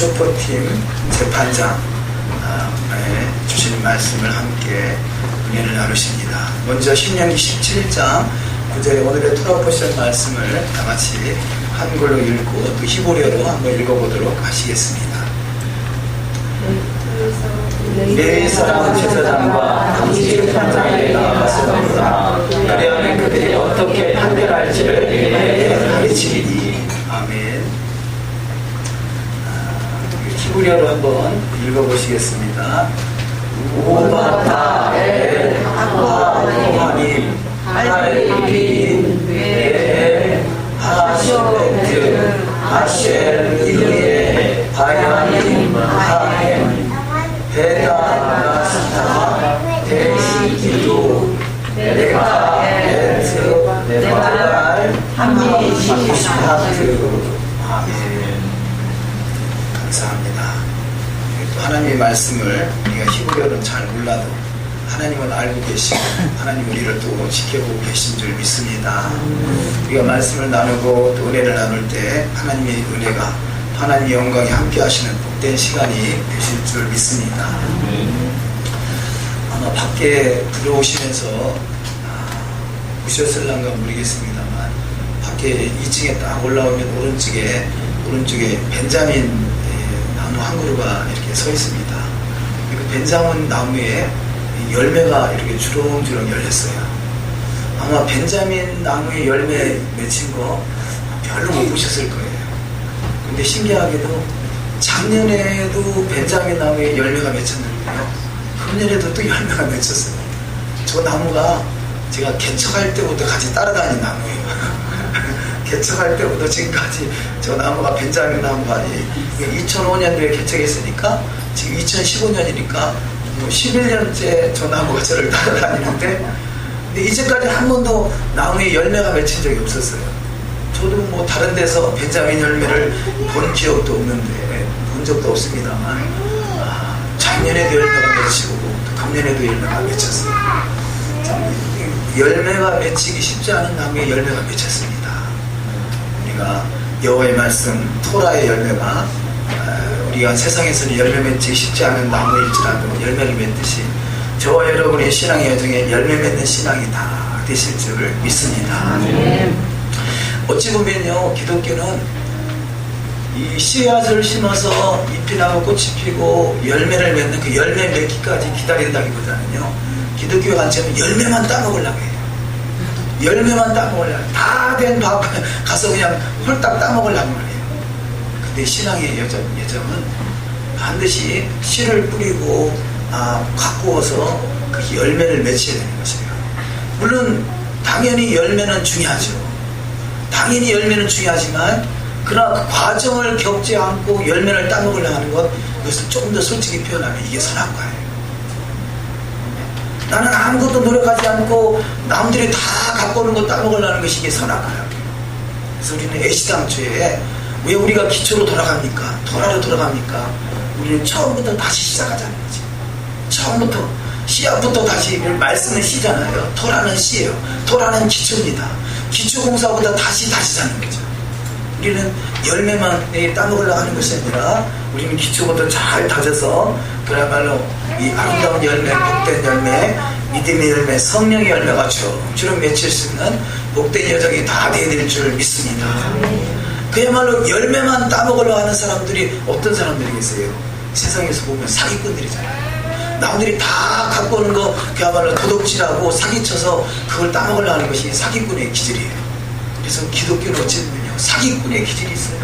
슈퍼팀 재판장 주신 말씀을 함께 은혜를 나누십니다. 먼저 신명기 17장 9절에 오늘의 토라포션 말씀을 다 같이 한글로 읽고 또 히브리어로 한번 읽어보도록 하시겠습니다. 레위 사람 제사장과 당시 재판장에게 나아갔으므로 그리하면 그들이 어떻게 판결할지를 가르치리니. 아멘. 히브리어로 한번 읽어보시겠습니다. 우바타 엘 하님 할빈 웨 하쇼베트 하쉘 이르에 바야님 하엠 베다나스타 데시기도 네가 에트 네발랄 하미시하트. 아멘. 감사합니다. 또 하나님의 말씀을 우리가 히브리어는 잘 몰라도 하나님은 알고 계시고 하나님 우리를 또 지켜보고 계신 줄 믿습니다. 우리가 말씀을 나누고 또 은혜를 나눌 때 하나님의 은혜가 하나님의 영광이 함께 하시는 복된 시간이 되실 줄 믿습니다. 아마 밖에 들어오시면서 보셨을란가 모르겠습니다만 밖에 2층에 딱 올라오면 오른쪽에 벤자민 나무 한 그루가 이렇게 서 있습니다. 그 벤자민 나무에 열매가 이렇게 주렁주렁 열렸어요. 아마 벤자민 나무에 열매 맺힌 거 별로 못 보셨을 거예요. 근데 신기하게도 작년에도 벤자민 나무에 열매가 맺혔는데요, 금년에도 또 열매가 맺혔어요. 저 나무가 제가 개척할 때부터 같이 따라다닌 나무예요. 개척할 때부터 지금까지 저 나무가 벤자민 나무가 2005년도에 개척했으니까 지금 2015년이니까 11년째 저 나무가 저를 따라다니는데, 근데 이제까지 한 번도 나무에 열매가 맺힌 적이 없었어요. 저도 뭐 다른 데서 벤자민 열매를 본 기억도 없는데, 본 적도 없습니다만 작년에도 열매가 맺히고 또 금년에도 열매가 맺혔어요. 열매가 맺히기 쉽지 않은 나무에 열매가 맺혔습니다. 우리가 여호와의 말씀 토라의 열매가 우리가 세상에서는 열매 맺기 쉽지 않은 나무일지라도 열매를 맺듯이 저와 여러분의 신앙의 여정에 열매 맺는 신앙이 다 되실 줄 믿습니다. 어찌 보면요, 기독교는 이 씨앗을 심어서 잎이 나고 꽃이 피고 열매를 맺는 그 열매 맺기까지 기다린다기보다는요, 기독교 관점은 열매만 따먹으려고 해요. 열매만 따먹으려고, 다 된 밥 가서 그냥 홀딱 따먹으려고 해요. 근데 신앙의 여정은 반드시 씨를 뿌리고 가꾸어서 그 열매를 맺혀야 되는 것이에요. 물론 당연히 열매는 중요하죠. 당연히 열매는 중요하지만 그러나 그 과정을 겪지 않고 열매를 따먹으려고 하는 것, 이것을 조금 더 솔직히 표현하면 이게 선악과예요. 나는 아무것도 노력하지 않고 남들이 다 갖고 오는 거 따먹으려는 것이 이게 선악과예요. 그래서 우리는 애시당초에 왜 우리가 기초로 돌아갑니까? 토라로 돌아갑니까? 우리는 처음부터 다시 시작하자는 거지. 처음부터 씨앗부터 다시, 말씀은 씨잖아요. 토라는 씨예요. 토라는 기초입니다. 기초 공사보다 다시 자는 거죠. 우리는 열매만 내일 따먹으려고 하는 것이 아니라 우리는 기초부터 잘 다져서 그야말로 이 아름다운 열매, 복된 열매, 믿음의 열매, 성령의 열매가 주름 맺힐 수 있는 복된 여정이 다 되어야 될 줄 믿습니다. 그야말로 열매만 따먹으려고 하는 사람들이 어떤 사람들이겠어요? 세상에서 보면 사기꾼들이잖아요. 남들이 다 갖고 오는 거 그야말로 도둑질하고 사기쳐서 그걸 따먹으려고 하는 것이 사기꾼의 기질이에요. 그래서 기독교는 어찌 보면요, 사기꾼의 기질이 있어요.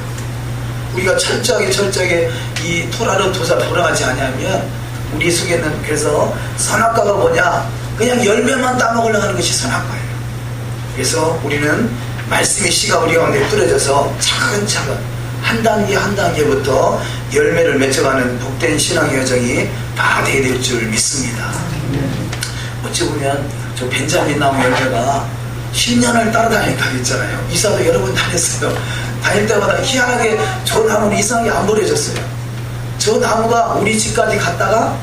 우리가 철저하게 이 토라로 돌아가지 않으면 우리 속에는, 그래서 선악과가 뭐냐, 그냥 열매만 따먹으려고 하는 것이 선악과예요. 그래서 우리는 말씀의 씨가 우리 가운데 뿌려져서 차근차근 한 단계 한 단계부터 열매를 맺어가는 복된 신앙의 여정이 다 되어야 될 줄 믿습니다. 어찌 보면 저 벤자민 나무 열매가 10년을 따라다니니까 있잖아요. 이사도 여러 번 다녔어요. 다닐 때마다 희한하게 저 나무는 이상하게 안 버려졌어요. 저 나무가 우리 집까지 갔다가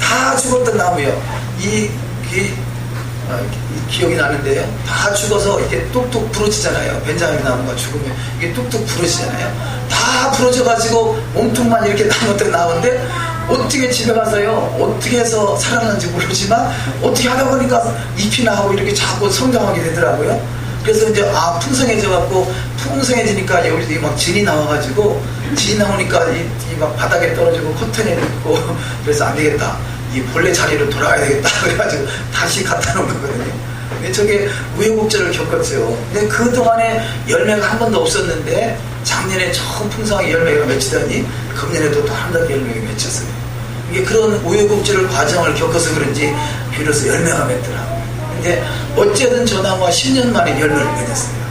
다 죽었던 나무예요. 기억이 나는데요. 다 죽어서 이렇게 뚝뚝 부러지잖아요. 벤자민 나무가 죽으면 이게 뚝뚝 부러지잖아요. 다 부러져가지고 몸통만 이렇게 나오는데 어떻게 집에 가서요, 어떻게 해서 살아났는지 모르지만 어떻게 하다 보니까 잎이 나오고 이렇게 자꾸 성장하게 되더라고요. 그래서 이제 풍성해져갖고, 풍성해지니까 여기서 막 진이 나와가지고, 진이 나오니까 이 막 바닥에 떨어지고 코튼에 있고, 그래서 안 되겠다, 이 본래 자리로 돌아가야 되겠다 그래가지고 다시 갖다 놓은 거거든요. 근데 저게 우여곡절을 겪었죠. 근데 그 동안에 열매가 한 번도 없었는데 작년에 처음 풍성하게 열매가 맺히더니 금년에도 또 한 단계 열매가 맺혔어요. 이게 그런 우여곡절을 과정을 겪어서 그런지 비로소 열매가 맺더라고요. 근데 어쨌든 저 나무가 10년 만에 열매를 맺었어요.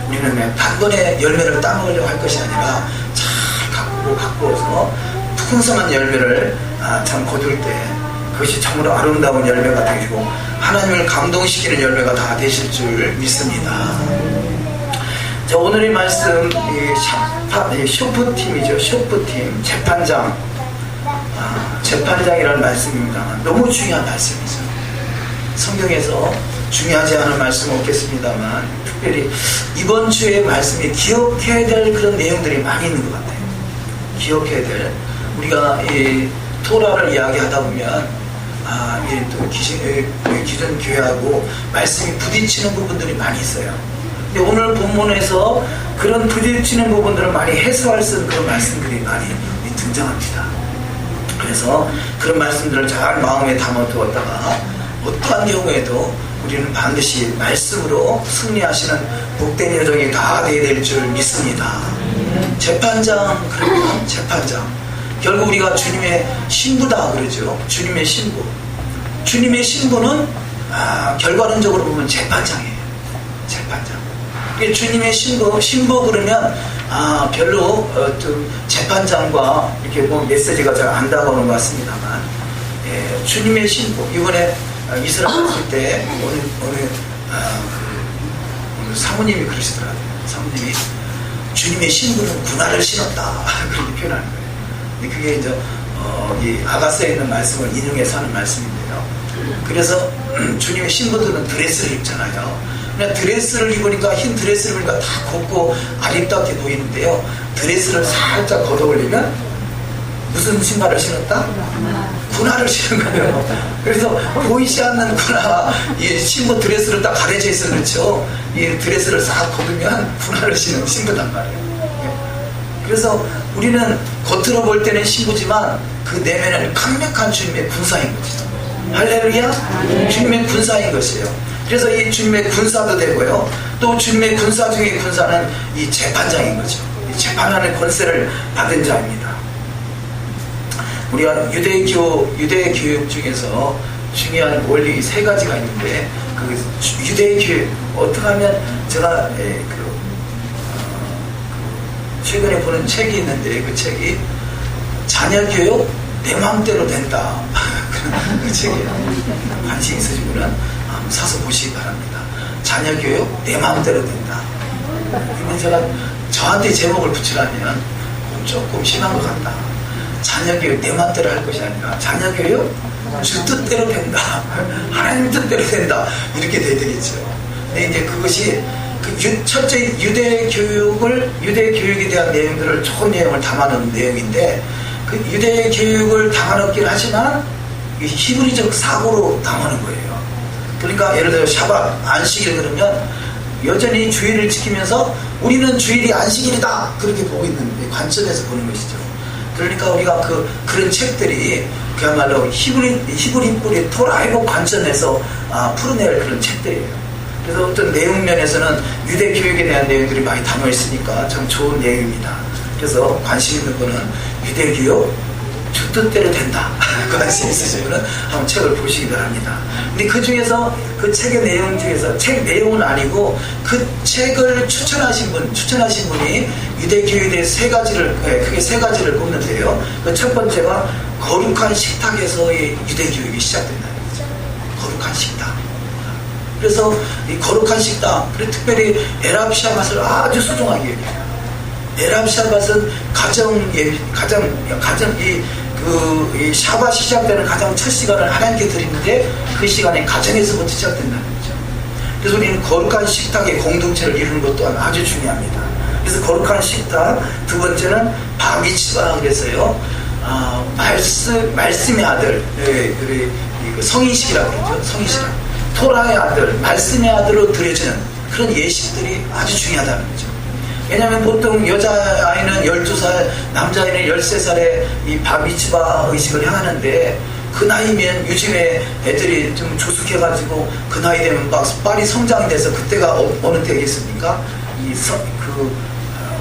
우리는 그냥 단번에 열매를 따먹으려고 할 것이 아니라 잘 가꾸어서 풍성한 열매를 참 거둘 때 그것이 참으로 아름다운 열매가 되고 하나님을 감동시키는 열매가 다 되실 줄 믿습니다. 자, 오늘의 말씀, 쇼프팀이죠. 쇼프팀, 재판장. 재판장이라는 말씀입니다만 너무 중요한 말씀이죠. 성경에서 중요하지 않은 말씀은 없겠습니다만 특별히 이번 주에 말씀이 기억해야 될 그런 내용들이 많이 있는 것 같아요. 기억해야 될, 우리가 이 토라를 이야기하다 보면 또 기존 교회하고 말씀이 부딪히는 부분들이 많이 있어요. 근데 오늘 본문에서 그런 부딪히는 부분들을 많이 해소할 수 있는 그런 말씀들이 많이 등장합니다. 그래서 그런 말씀들을 잘 마음에 담아두었다가 어떠한 경우에도 우리는 반드시 말씀으로 승리하시는 복된 여정이 다 되어야 될 줄 믿습니다. 재판장, 그러면 재판장, 결국 우리가 주님의 신부다 그러죠. 주님의 신부. 주님의 신부는 결과론적으로 보면 재판장이에요. 재판장. 주님의 신부 그러면 별로 좀 재판장과 이렇게 뭐 메시지가 잘 안 다가오는 것 같습니다만, 주님의 신부. 이번에 이스라엘 갔을 때 오늘 사모님이 그러시더라고요. 사모님이 주님의 신부는 군화를 신었다 그렇게 표현하는 거예요. 근데 그게 이제 이 아가서에 있는 말씀을 인용해서 하는 말씀인데요. 그래서 주님의 신부들은 드레스를 입잖아요. 그냥 드레스를 입으니까, 흰 드레스를 입으니까 다 곱고 아름답게 보이는데요. 드레스를 살짝 걷어올리면 무슨 신발을 신었다? 군화를 신은 거예요. 그래서 보이지 않는 군화, 이 신부 드레스를 딱 가려져 있어. 그렇죠. 이 드레스를 싹 걷으면 군화를 신은 신부단 말이에요. 그래서 우리는 겉으로 볼 때는 신부지만 그 내면은 강력한 주님의 군사인 거죠. 할렐루야. 주님의 군사인 것이에요. 그래서 이 주님의 군사도 되고요, 또 주님의 군사 중의 군사는 이 재판장인 거죠. 이 재판하는 권세를 받은 자입니다. 우리가 유대 교육 중에서 중요한 원리 3가지가 있는데, 그 유대 교육 어떻게 하면, 제가 최근에 보는 책이 있는데, 그 책이 자녀 교육 내 마음대로 된다 그 책이에요. 관심 있으시면 한번 사서 보시기 바랍니다. 자녀 교육 내 마음대로 된다. 근데 제가 저한테 제목을 붙이라면 조금 심한 것 같다. 자녀 교육 내 마음대로 할 것이 아니라 자녀 교육 주 뜻대로 된다. 하나님 뜻대로 된다. 이렇게 돼야 되겠죠. 근데 이제 그것이 첫째 유대 교육에 대한 내용들을 좋은 내용을 담아놓은 내용인데, 그 유대 교육을 담아놓긴 하지만 히브리적 사고로 담아놓은 거예요. 그러니까 예를 들어 샤밧, 안식일 그러면 여전히 주일을 지키면서 우리는 주일이 안식일이다 그렇게 보고 있는 관점에서 보는 것이죠. 그러니까 우리가 그런 책들이 그야말로 히브리 뿌리 토라이고 관점에서 풀어낼 그런 책들이에요. 그래서 어떤 내용 면에서는 유대 교육에 대한 내용들이 많이 담아 있으니까 참 좋은 내용입니다. 그래서 관심 있는 분은 유대 교육 주 뜻대로 된다 관심 있으시면 한번 책을 보시기 바랍니다. 근데 그 중에서 그 책의 내용 중에서, 책 내용은 아니고 그 책을 추천하신 분이 유대 교육에 대해 크게 세 가지를 꼽는데요. 그 첫 번째가 거룩한 식탁에서의 유대 교육이 시작된다는 거죠. 거룩한 식탁. 그래서 이 거룩한 식탁, 그리고 특별히 에랍 샤밧을 아주 소중하게 여겨요. 에랍 샤밧은 이 샤bat 시작되는 가장 첫 시간을 하나님께 드리는데 그 시간에 가정에서부터 시작된다는 거죠. 그래서 우리는 거룩한 식탁의 공동체를 이루는 것 또한 아주 중요합니다. 그래서 거룩한 식탁, 두 번째는 바미츠바 그래서요, 말씀의 아들, 성인식이라고 그러죠. 성인식. 토라의 아들, 말씀의 아들로 드려지는 그런 예식들이 아주 중요하다는 거죠. 왜냐하면 보통 여자아이는 12살, 남자아이는 13살에 이 바미츠바 의식을 향하는데, 그 나이면 요즘에 애들이 좀 조숙해가지고 그 나이 되면 막 빨리 성장이 돼서 그때가 어느 때겠습니까?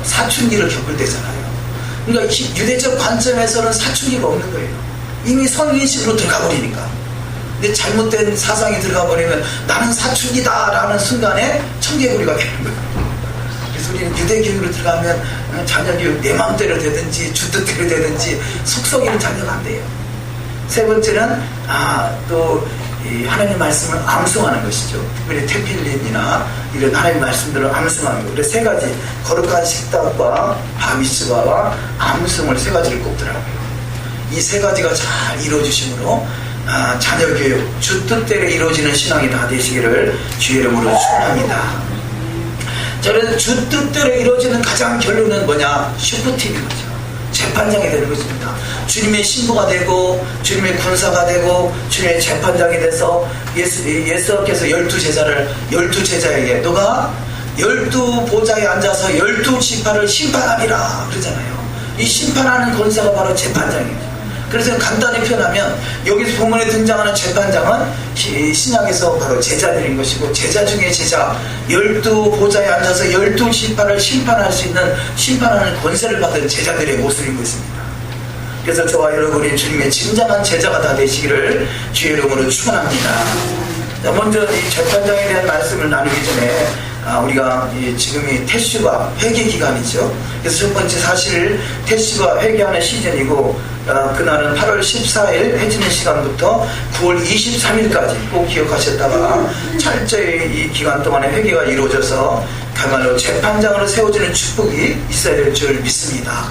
사춘기를 겪을 때잖아요. 그러니까 유대적 관점에서는 사춘기가 없는 거예요. 이미 성인식으로 들어가 버리니까. 근데 잘못된 사상이 들어가 버리면 나는 사춘기다라는 순간에 청개구리가 되는 거예요. 그래서 우리는 유대교육으로 들어가면 자녀 교육 내 마음대로 되든지 주뜻대로 되든지 속썩이는 자녀가 안 돼요. 세 번째는 또 하나님의 말씀을 암송하는 것이죠. 특별히 테필린이나 이런 하나님의 말씀들을 암송하는 것. 그래서 세 가지, 거룩한 식탁과 바미츠바와 암송을 세 가지를 꼽더라고요. 이 세 가지가 잘 이루어지심으로 자녀 교육, 주 뜻대로 이루어지는 신앙이 다 되시기를 주의 이름으로 축원합니다. 자, 그래서 주 뜻대로 이루어지는 가장 결론은 뭐냐? 슈퍼팀인 거죠. 재판장이 되는 것입니다. 주님의 신부가 되고 주님의 군사가 되고 주님의 재판장이 돼서 예수께서 12제자에게 너가 12보좌에 앉아서 12지파를 심판하리라 그러잖아요. 이 심판하는 권세가 바로 재판장입니다. 그래서 간단히 표현하면 여기서 본문에 등장하는 재판장은 신약에서 바로 제자들인 것이고, 제자 중에 제자, 12보좌에 앉아서 12지파를 심판할 수 있는 심판하는 권세를 받은 제자들의 모습인 것입니다. 그래서 저와 여러분이 주님의 진정한 제자가 다 되시기를 주의 이름으로 축원합니다. 먼저 이 재판장에 대한 말씀을 나누기 전에 우리가 지금이 테슈바 회개 기간이죠. 그래서 첫 번째 사실 테슈바 회개하는 시즌이고, 그날은 8월 14일 해지는 시간부터 9월 23일까지 꼭 기억하셨다가 철저히 이 기간 동안에 회개가 이루어져서 그야말로 재판장으로 세워지는 축복이 있어야 될 줄 믿습니다.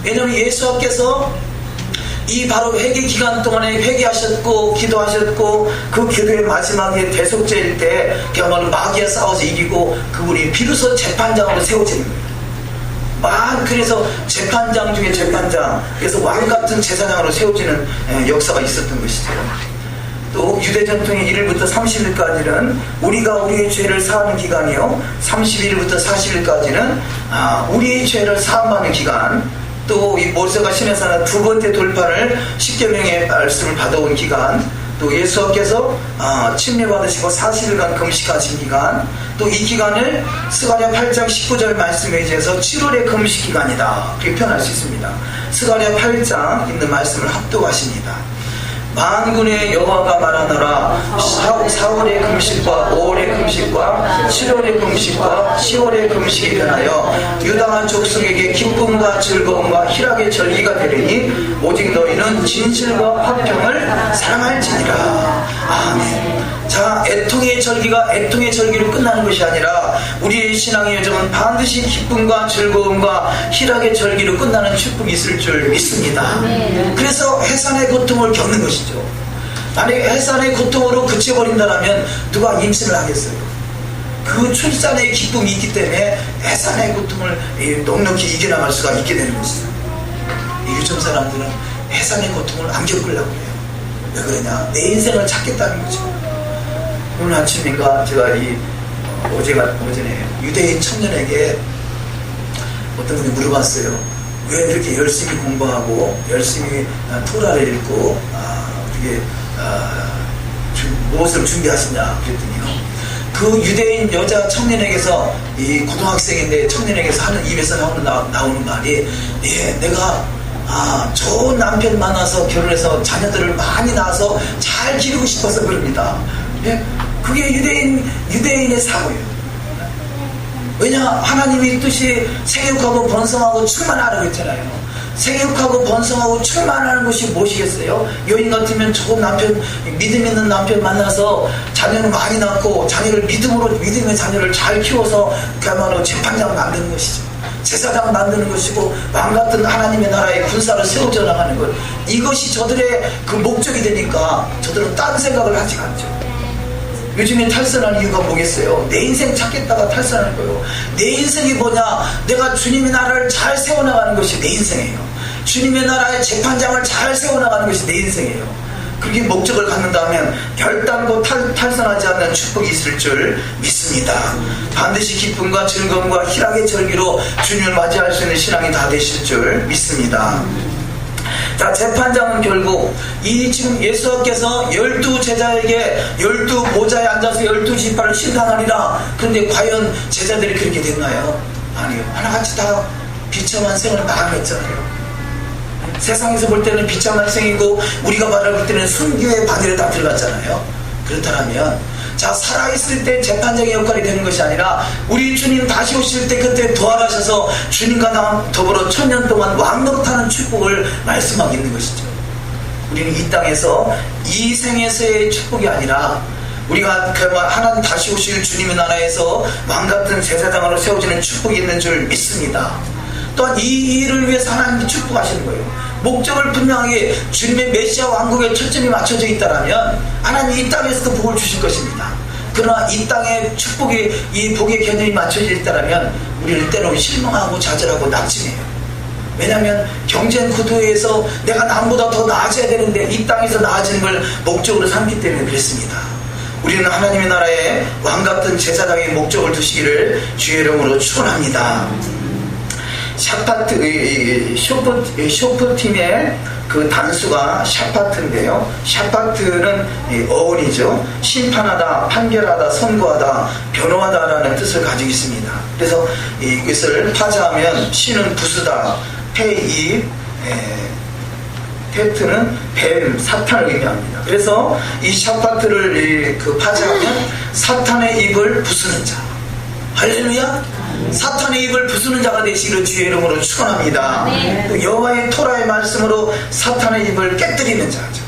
왜냐하면 예수께서 이 바로 회개 기간 동안에 회개하셨고 기도하셨고, 그 기도의 마지막에 대속죄일 때 그야말로 마귀와 싸워서 이기고 그분이 비로소 재판장으로 세워지는 거예요. 그래서 재판장 중에 재판장, 그래서 왕같은 제사장으로 세워지는 역사가 있었던 것이죠. 또 유대 전통의 1일부터 30일까지는 우리가 우리의 죄를 사하는 기간이요, 31일부터 40일까지는 우리의 죄를 사함받는 기간, 또 이 모세가 시내산의 두 번째 돌판을 10계명의 말씀을 받아온 기간, 또 예수께서 침례받으시고 40일간 금식하신 기간, 또 이 기간을 스가랴 8장 19절 말씀에 의해서 7월의 금식 기간이다, 그렇게 표현할 수 있습니다. 스가랴 8장 있는 말씀을 합독하십니다. 만군의 여호와가 말하노라, 4월의 금식과 5월의 금식과 7월의 금식과 10월의 금식이 변하여 유다 족속에게 기쁨과 즐거움과 희락의 절기가 되리니 오직 너희는 진실과 화평을 사랑할지니라. 아멘. 자, 애통의 절기가 애통의 절기로 끝나는 것이 아니라 우리의 신앙의 여정은 반드시 기쁨과 즐거움과 희락의 절기로 끝나는 축복이 있을 줄 믿습니다. 그래서 해산의 고통을 겪는 것이죠. 만약에 해산의 고통으로 그쳐버린다면 누가 임신을 하겠어요? 그 출산의 기쁨이 있기 때문에 해산의 고통을 넉넉히 이겨나갈 수가 있게 되는 것이죠. 요즘 사람들은 해산의 고통을 안 겪으려고 해요. 왜 그러냐? 내 인생을 찾겠다는 거죠. 오늘 아침인가 제가 어제네 유대인 청년에게 어떤 분이 물어봤어요. 왜 이렇게 열심히 공부하고 열심히 토라를 읽고 무엇을 준비하시냐 그랬더니요, 그 유대인 여자 청년에게서, 이 고등학생인데 청년에게서 하는 입에서 나오는 말이, 내가 좋은 남편 만나서 결혼해서 자녀들을 많이 낳아서 잘 기르고 싶어서 그럽니다. 그게 유대인의 사고예요. 왜냐? 하나님의 뜻이 생육하고 번성하고 충만하라고 했잖아요. 생육하고 번성하고 충만하는 것이 무엇이겠어요? 여인 같으면 좋은 남편, 믿음 있는 남편 만나서 자녀를 많이 낳고 자녀를 믿음의 자녀를 잘 키워서 그야말로 재판장 만드는 것이죠. 제사장 만드는 것이고 왕 같은 하나님의 나라의 군사를 세워져 나가는 것, 이것이 저들의 그 목적이 되니까 저들은 딴 생각을 하지 않죠. 요즘에 탈선하는 이유가 뭐겠어요? 내 인생 찾겠다가 탈선하는 거예요. 내 인생이 뭐냐? 내가 주님의 나라를 잘 세워나가는 것이 내 인생이에요. 주님의 나라의 재판장을 잘 세워나가는 것이 내 인생이에요. 그렇게 목적을 갖는다면 결단코 탈선하지 않는 축복이 있을 줄 믿습니다. 반드시 기쁨과 즐거움과 희락의 절기로 주님을 맞이할 수 있는 신앙이 다 되실 줄 믿습니다. 자, 재판장은 결국 이 지금 예수께서 12 제자에게 12 모자에 앉아서 12지파를 심판하리라. 그런데 과연 제자들이 그렇게 됐나요? 아니요. 하나같이 다 비참한 생을 마감했잖아요. 세상에서 볼 때는 비참한 생이고 우리가 바라볼 때는 순교의 바늘에 다 들어갔잖아요. 그렇다면 자, 살아있을 때 재판장의 역할이 되는 것이 아니라 우리 주님 다시 오실 때 그때 부활하셔서 주님과 더불어 1000년 동안 왕노릇하는 축복을 말씀하고 있는 것이죠. 우리는 이 땅에서 이 생에서의 축복이 아니라 우리가 하나님 다시 오실 주님의 나라에서 왕같은 제사장으로 세워지는 축복이 있는 줄 믿습니다. 또한 이 일을 위해서 하나님이 축복하시는 거예요. 목적을 분명하게 주님의 메시아 왕국의 초점이 맞춰져 있다면 하나님이 이 땅에서도 복을 주실 것입니다. 그러나 이 땅의 축복이, 이 복의 개념이 맞춰져 있다면 우리는 때로 실망하고 좌절하고 낙심해요. 왜냐하면 경쟁 구도에서 내가 남보다 더 나아져야 되는데 이 땅에서 나아지는 걸 목적으로 삼기 때문에 그렇습니다. 우리는 하나님의 나라에 왕같은 제사장의 목적을 두시기를 주의 이름으로 축원합니다. 쇼프팀의 그 단수가 샤파트인데요. 샤파트는 어원이죠. 심판하다, 판결하다, 선고하다, 변호하다라는 뜻을 가지고 있습니다. 그래서 이것을 파자하면 신은 부수다, 테트는 뱀, 사탄을 의미합니다. 그래서 이 샤파트를 파자하면 사탄의 입을 부수는 자. 할렐루야. 사탄의 입을 부수는 자가 되시기를 주의 이름으로 축원합니다. 또 여호와의 토라의 말씀으로 사탄의 입을 깨뜨리는 자죠.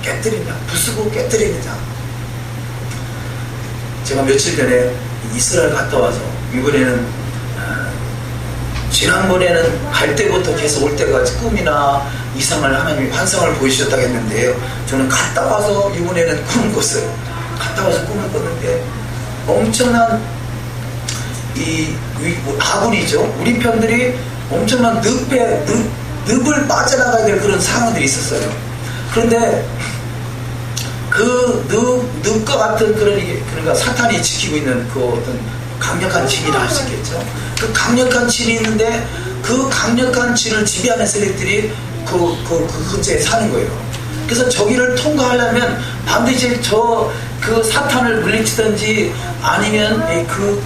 깨뜨리는 자, 부수고 깨뜨리는 자. 제가 며칠 전에 이스라엘 갔다 와서 이번에는 지난번에는 갈 때부터 계속 올 때까지 꿈이나 이상을 하나님이 환상을 보여주셨다고 했는데요. 저는 갔다 와서 이번에는 꿈을 꿨어요. 갔다 와서 꿈을 꿨는데 엄청난 아군이죠. 우리 편들이 엄청난 늪을 빠져나가야 될 그런 상황들이 있었어요. 그런데 그 늪과 같은 그러니까 사탄이 지키고 있는 그 어떤 강력한 진이라 할 수 있겠죠. 그 강력한 진이 있는데 그 강력한 진을 지배하는 세력들이 그 근처에 사는 거예요. 그래서 저기를 통과하려면 반드시 그 사탄을 물리치든지 아니면 그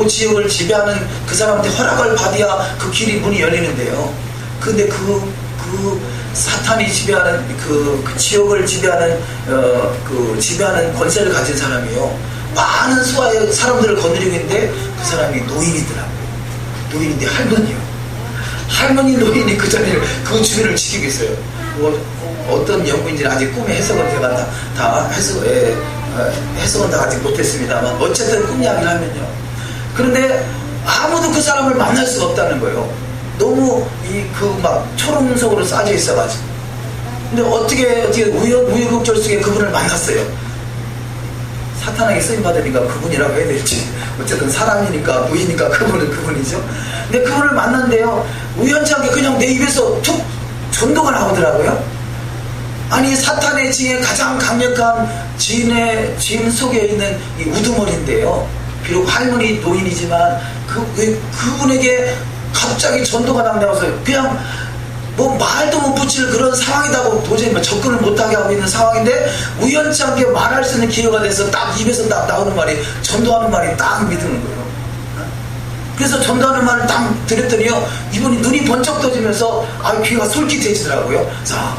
지역을 지배하는 그 사람한테 허락을 받아야 그 길이 문이 열리는데요. 근데 그 사탄이 지배하는 그 지역을 지배하는 지배하는 권세를 가진 사람이요. 많은 수하의 사람들을 건드리고 있는데 그 사람이 노인이더라고요. 노인인데 할머니 노인이 그 자리를 그 주변을 지키고 있어요. 어떤 연구인지는 아직 꿈의 해석은 제가 다 해석은 다 아직 못했습니다만 어쨌든 꿈 이야기를 하면요. 그런데 아무도 그 사람을 만날 수가 없다는 거예요. 너무 막 초롱석으로 싸져 있어가지고. 근데 어떻게 우여곡절 속에 그분을 만났어요. 사탄에게 쓰임 받으니까 그분이라고 해야 될지. 어쨌든 사람이니까 무이니까 그분은 그분이죠. 근데 그분을 만난대요. 우연찮게 그냥 내 입에서 툭 전도가 나오더라고요. 아니 사탄의 지에 가장 강력한 진 속에 있는 이 우두머리인데요. 비록 할머니 노인이지만 그분에게 갑자기 전도가 나온다고 해서 그냥 뭐 말도 못 붙일 그런 상황이다고 도저히 접근을 못하게 하고 있는 상황인데 우연치 않게 말할 수 있는 기회가 돼서 딱 입에서 딱 나오는 말이 전도하는 말이 딱 믿는 거예요. 그래서 전도하는 말을 딱 들었더니요 이분이 눈이 번쩍 떠지면서 귀가 솔깃해지더라고요. 자,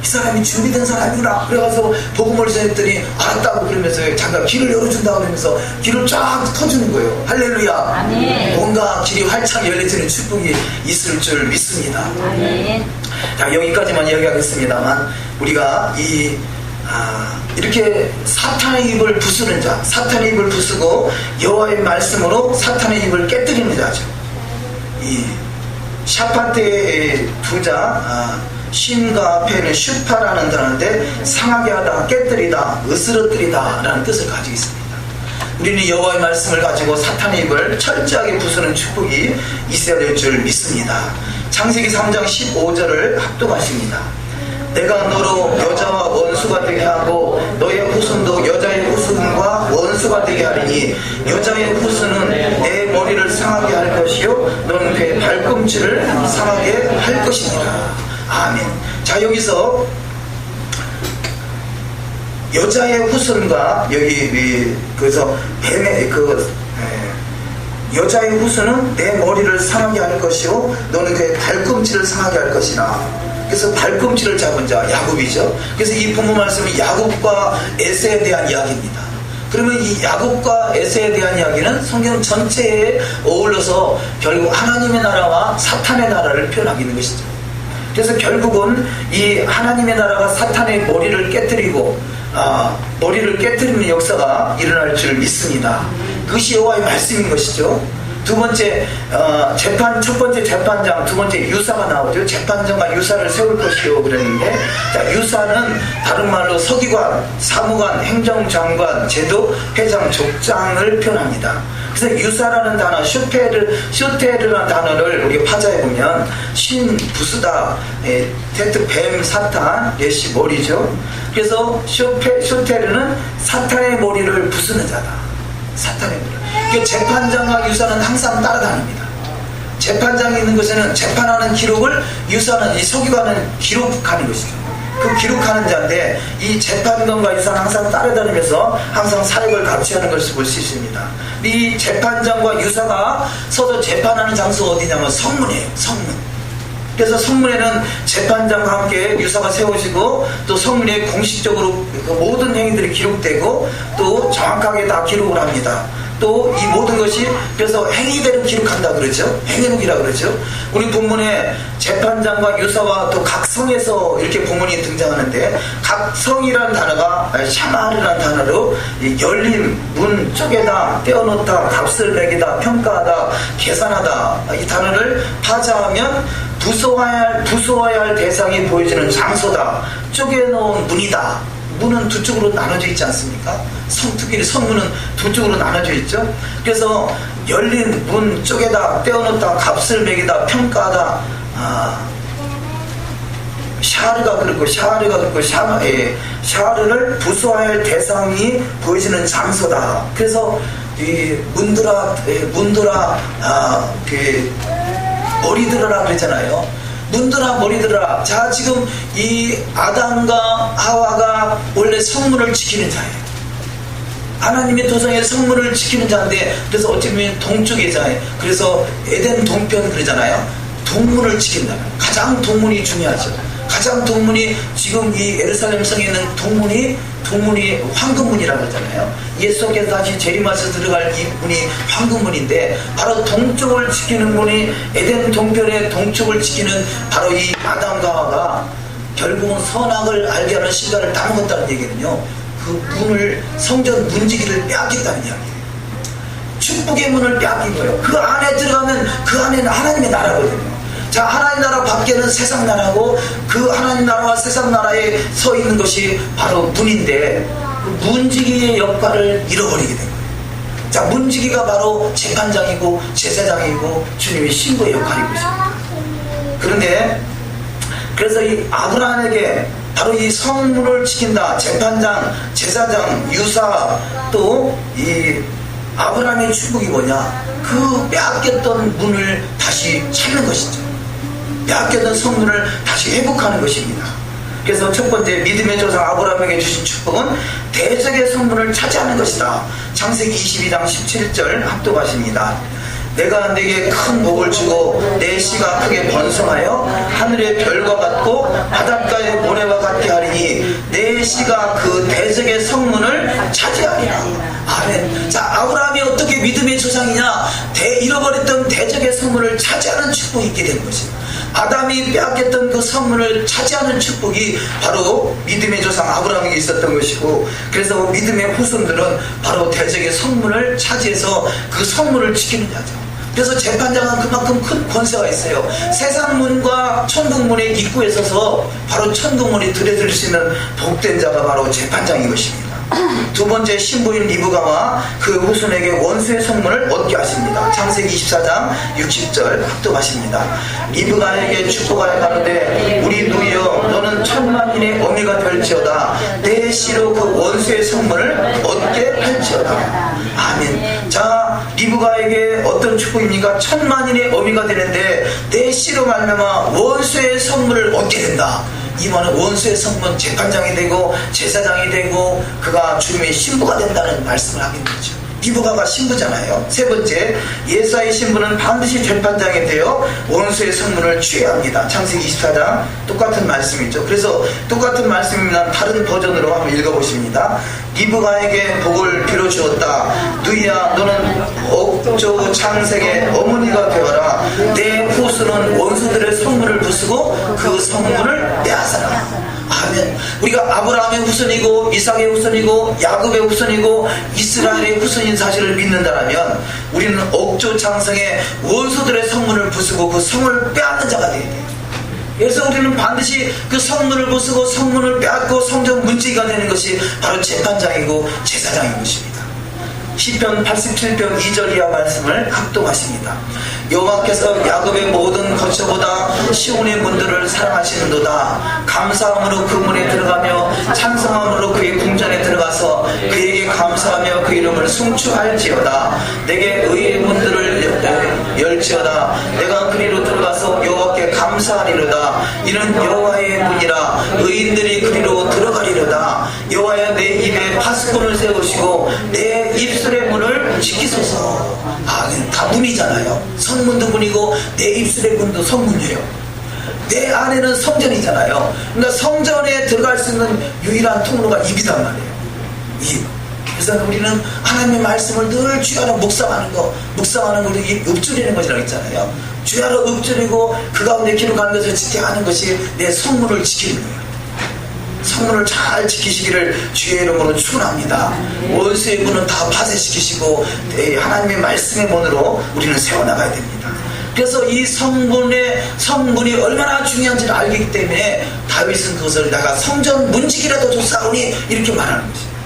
이 사람이 준비된 사람이구나. 그래가지고 복음을 전했더니 알았다고 그러면서 자기가 길을 열어준다고 그러면서 길을 쫙 터주는 거예요. 할렐루야. 아멘. 뭔가 길이 활짝 열려지는 축복이 있을 줄 믿습니다. 아멘. 자, 여기까지만 이야기하겠습니다만 우리가 이렇게 사탄의 입을 부수는 자, 사탄의 입을 부수고 여호와의 말씀으로 사탄의 입을 깨뜨리는 자죠. 이 샤파테의 두자 쉰과 페는 슈파라는 단어인데 상하게 하다, 깨뜨리다, 으스러뜨리다 라는 뜻을 가지고 있습니다. 우리는 여호와의 말씀을 가지고 사탄의 입을 철저하게 부수는 축복이 있어야 될 줄 믿습니다. 창세기 3장 15절을 합독하십니다. 내가 너로 여자와 원수가 되게 하고 너의 후손도 여자의 후손과 원수가 되게 하리니 여자의 후손은 내 머리를 상하게 할 것이요 너는 그의 발꿈치를 상하게 할 것이니라. 아멘. 자, 여기서 여자의 후손과 여기 그래서 뱀의 여자의 후손은 내 머리를 상하게 할 것이요 너는 그의 발꿈치를 상하게 할 것이나. 그래서 발꿈치를 잡은 자 야곱이죠. 그래서 이 본문 말씀은 야곱과 에서에 대한 이야기입니다. 그러면 이 야곱과 에서에 대한 이야기는 성경 전체에 어울러서 결국 하나님의 나라와 사탄의 나라를 표현하고 있는 것이죠. 그래서 결국은 이 하나님의 나라가 사탄의 머리를 깨뜨리고 머리를 깨뜨리는 역사가 일어날 줄 믿습니다. 그것이 여호와의 말씀인 것이죠. 두 번째 첫 번째 재판장, 두 번째 유사가 나오죠. 재판장과 유사를 세울 것이요 그랬는데, 자, 유사는 다른 말로 서기관, 사무관, 행정장관, 제도 회장, 족장을 표현합니다. 그래서 유사라는 단어, 쇼테르라는 단어를 우리가 파자해 보면 신, 부수다, 테트, 뱀, 사탄, 예시, 머리죠. 그래서 쇼테르는 사탄의 머리를 부수는 자다. 사탄의 머리. 그러니까 재판장과 유사는 항상 따라다닙니다. 재판장이 있는 곳에는 재판하는 기록을, 유사는 이 서기관은 기록하는 것이죠. 그 기록하는 자인데 이 재판관과 유사는 항상 따라다니면서 항상 사역을 같이 하는 것을 볼 수 있습니다. 이 재판장과 유사가 서서 재판하는 장소가 어디냐면 성문이에요. 성문. 그래서 성문에는 재판장과 함께 유사가 세워지고 또 성문에 공식적으로 그 모든 행위들이 기록되고 또 정확하게 다 기록을 합니다. 또 이 모든 것이 그래서 행위대로 기록한다 그러죠. 행위록이라 그러죠. 우리 본문에 재판장과 유사와 또 각 성에서 이렇게 본문이 등장하는데, 각 성이라는 단어가 샤마르라는 단어로 열림, 문, 쪼개다, 떼어놓다, 값을 매기다, 평가하다, 계산하다, 이 단어를 파자하면 부수어야 할 대상이 보여지는 장소다, 쪼개놓은 문이다. 문은 두 쪽으로 나눠져 있지 않습니까? 특히 성문은 두 쪽으로 나눠져 있죠. 그래서 열린 문, 쪼개다, 떼어놓다, 값을 매기다, 평가하다, 샤르가 그렇고 샤르를 부수어야 할 대상이 보여지는 장소다. 그래서 이 문드라 머리 들어라 그랬잖아요. 문드라 머리 들어라. 자, 지금 이 아담과 하와가 원래 성문을 지키는 자예요. 하나님의 도성의 성문을 지키는 자인데, 그래서 어쩌면 동쪽의 자예요. 그래서 에덴 동편 그러잖아요. 동문을 지킨다는, 가장 동문이 중요하죠. 가장 동문이, 지금 이 예루살렘 성에 있는 동문이 황금문이라고 하잖아요. 예수께서 다시 재림하셔서 들어갈 이 문이 황금문인데, 바로 동쪽을 지키는 문이, 에덴 동편의 동쪽을 지키는 바로 이 아담과 하와가 결국은 선악을 알게 하는 시간을 따먹었다는 얘기는요, 그 문을, 성전 문지기를 빼앗겼다는 이야기예요. 축복의 문을 빼앗긴 거예요. 그 안에 들어가면 그 안에는 하나님의 나라거든요. 자, 하나님 나라 밖에는 세상 나라고, 그 하나님 나라와 세상 나라에 서 있는 것이 바로 문인데, 그 문지기의 역할을 잃어버리게 된 거예요. 자, 문지기가 바로 재판장이고 제사장이고 주님의 신부의 역할인 것입니다. 그런데 그래서 이 아브라함에게 바로 이 성문을 지킨다, 재판장, 제사장, 유사, 또 이 아브라함의 축복이 뭐냐? 그 빼앗겼던 문을 다시 찾는 것이죠. 빼앗겼던 성문을 다시 회복하는 것입니다. 그래서 첫 번째, 믿음의 조상 아브라함에게 주신 축복은 대적의 성문을 차지하는 것이다. 창세기 22장 17절 합독하십니다. 내가 네게 큰 복을 주고 내 씨가 크게 번성하여 하늘의 별과 같고 바닷가의 모래와 같게 하리니 내 씨가 그 대적의 성문을 차지하리라. 아멘. 자, 아브라함이 어떻게 믿음의 조상이냐? 잃어버렸던 대적의 성문을 차지하는 축복이 있게 된 것입니다. 아담이 빼앗겼던 그 성문을 차지하는 축복이 바로 믿음의 조상 아브라함에게 있었던 것이고, 그래서 믿음의 후손들은 바로 대적의 성문을 차지해서 그 성문을 지키는 자죠. 그래서 재판장은 그만큼 큰 권세가 있어요. 세상문과 천국문의 입구에 서서 바로 천국문이 들여들 수 있는 복된 자가 바로 재판장인 것입니다. 두 번째, 신부인 리브가와 그 후손에게 원수의 성문을 얻게 하십니다. 창세기 24장 60절 합독하십니다. 리브가에게 축복하여 가로되 우리 누이여 너는 천만인의 어미가 될지어다. 내 씨로 그 원수의 성문을 얻게 할지어다. 아멘. 자, 리브가에게 어떤 축복입니까? 천만인의 어미가 되는데 내 씨로 말미암아 원수의 성문을 얻게 된다. 이만은 원수의 성문 재판장이 되고 제사장이 되고 그가 주님의 신부가 된다는 말씀을 하게 되죠. 리브가가 신부잖아요. 세 번째, 예사의 신부는 반드시 재판장이 되어 원수의 성문을 취해야 합니다. 창세기 24장 똑같은 말씀이죠. 그래서 똑같은 말씀입니다. 다른 버전으로 한번 읽어보십니다. 리브가에게 복을 빌어주었다. 누이야 너는 옥조 창생의 어머니가 되어라. 내 후손은 원수들의 성문을 부수고 그 성문을 빼앗아라. 아멘. 우리가 아브라함의 후손이고 이삭의 후손이고 야곱의 후손이고 이스라엘의 후손인 사실을 믿는다면 우리는 옥조 창성의 원수들의 성문을 부수고 그 성을 빼앗는 자가 되어야 돼요. 그래서 우리는 반드시 그 성문을 부수고 성문을 빼앗고 성전 문지기가 되는 것이 바로 재판장이고 제사장인 것입니다. 시편 87편 2절 이하 말씀을 합독하십니다. 여호와께서 야곱의 모든 거처보다 시온의 문들을 사랑하시는도다. 감사함으로 그 문에 들어가며 찬송함으로 그의 궁전에 들어가서 그에게 감사하며 그 이름을 숭축할지어다. 내게 의의 문들을 열지어다. 내가 그리로 들어가서 여호와께 감사하리로다. 이는 여호와의 문이라 의인들이 그리로 들어가리로다. 여호와여 내 입에 파수꾼을 세우시고 내 입술의 문을 지키소서. 다 문이잖아요. 성문도 문이고 내 입술의 문도 성문이에요. 내 안에는 성전이잖아요. 그러니까 성전에 들어갈 수 있는 유일한 통로가 입이단 말이에요. 입. 그래서 우리는 하나님의 말씀을 늘 주야로 묵상하는 것을 읊조리는 것이라고 했잖아요. 주야로 읊조리고 그 가운데 기록하는 것을 지켜야 하는 것이 내 성문을 지키는 거예요. 성문을 잘 지키시기를 주의 이름으로 축원합니다. 원수의 문은 다 파쇄시키시고 하나님의 말씀의 문으로 우리는 세워나가야 됩니다. 그래서 이 성문이 얼마나 중요한지를 알기 때문에 다윗은 그것을 내가 성전 문지기라도 줬사오니 이렇게 말하는 것입니다.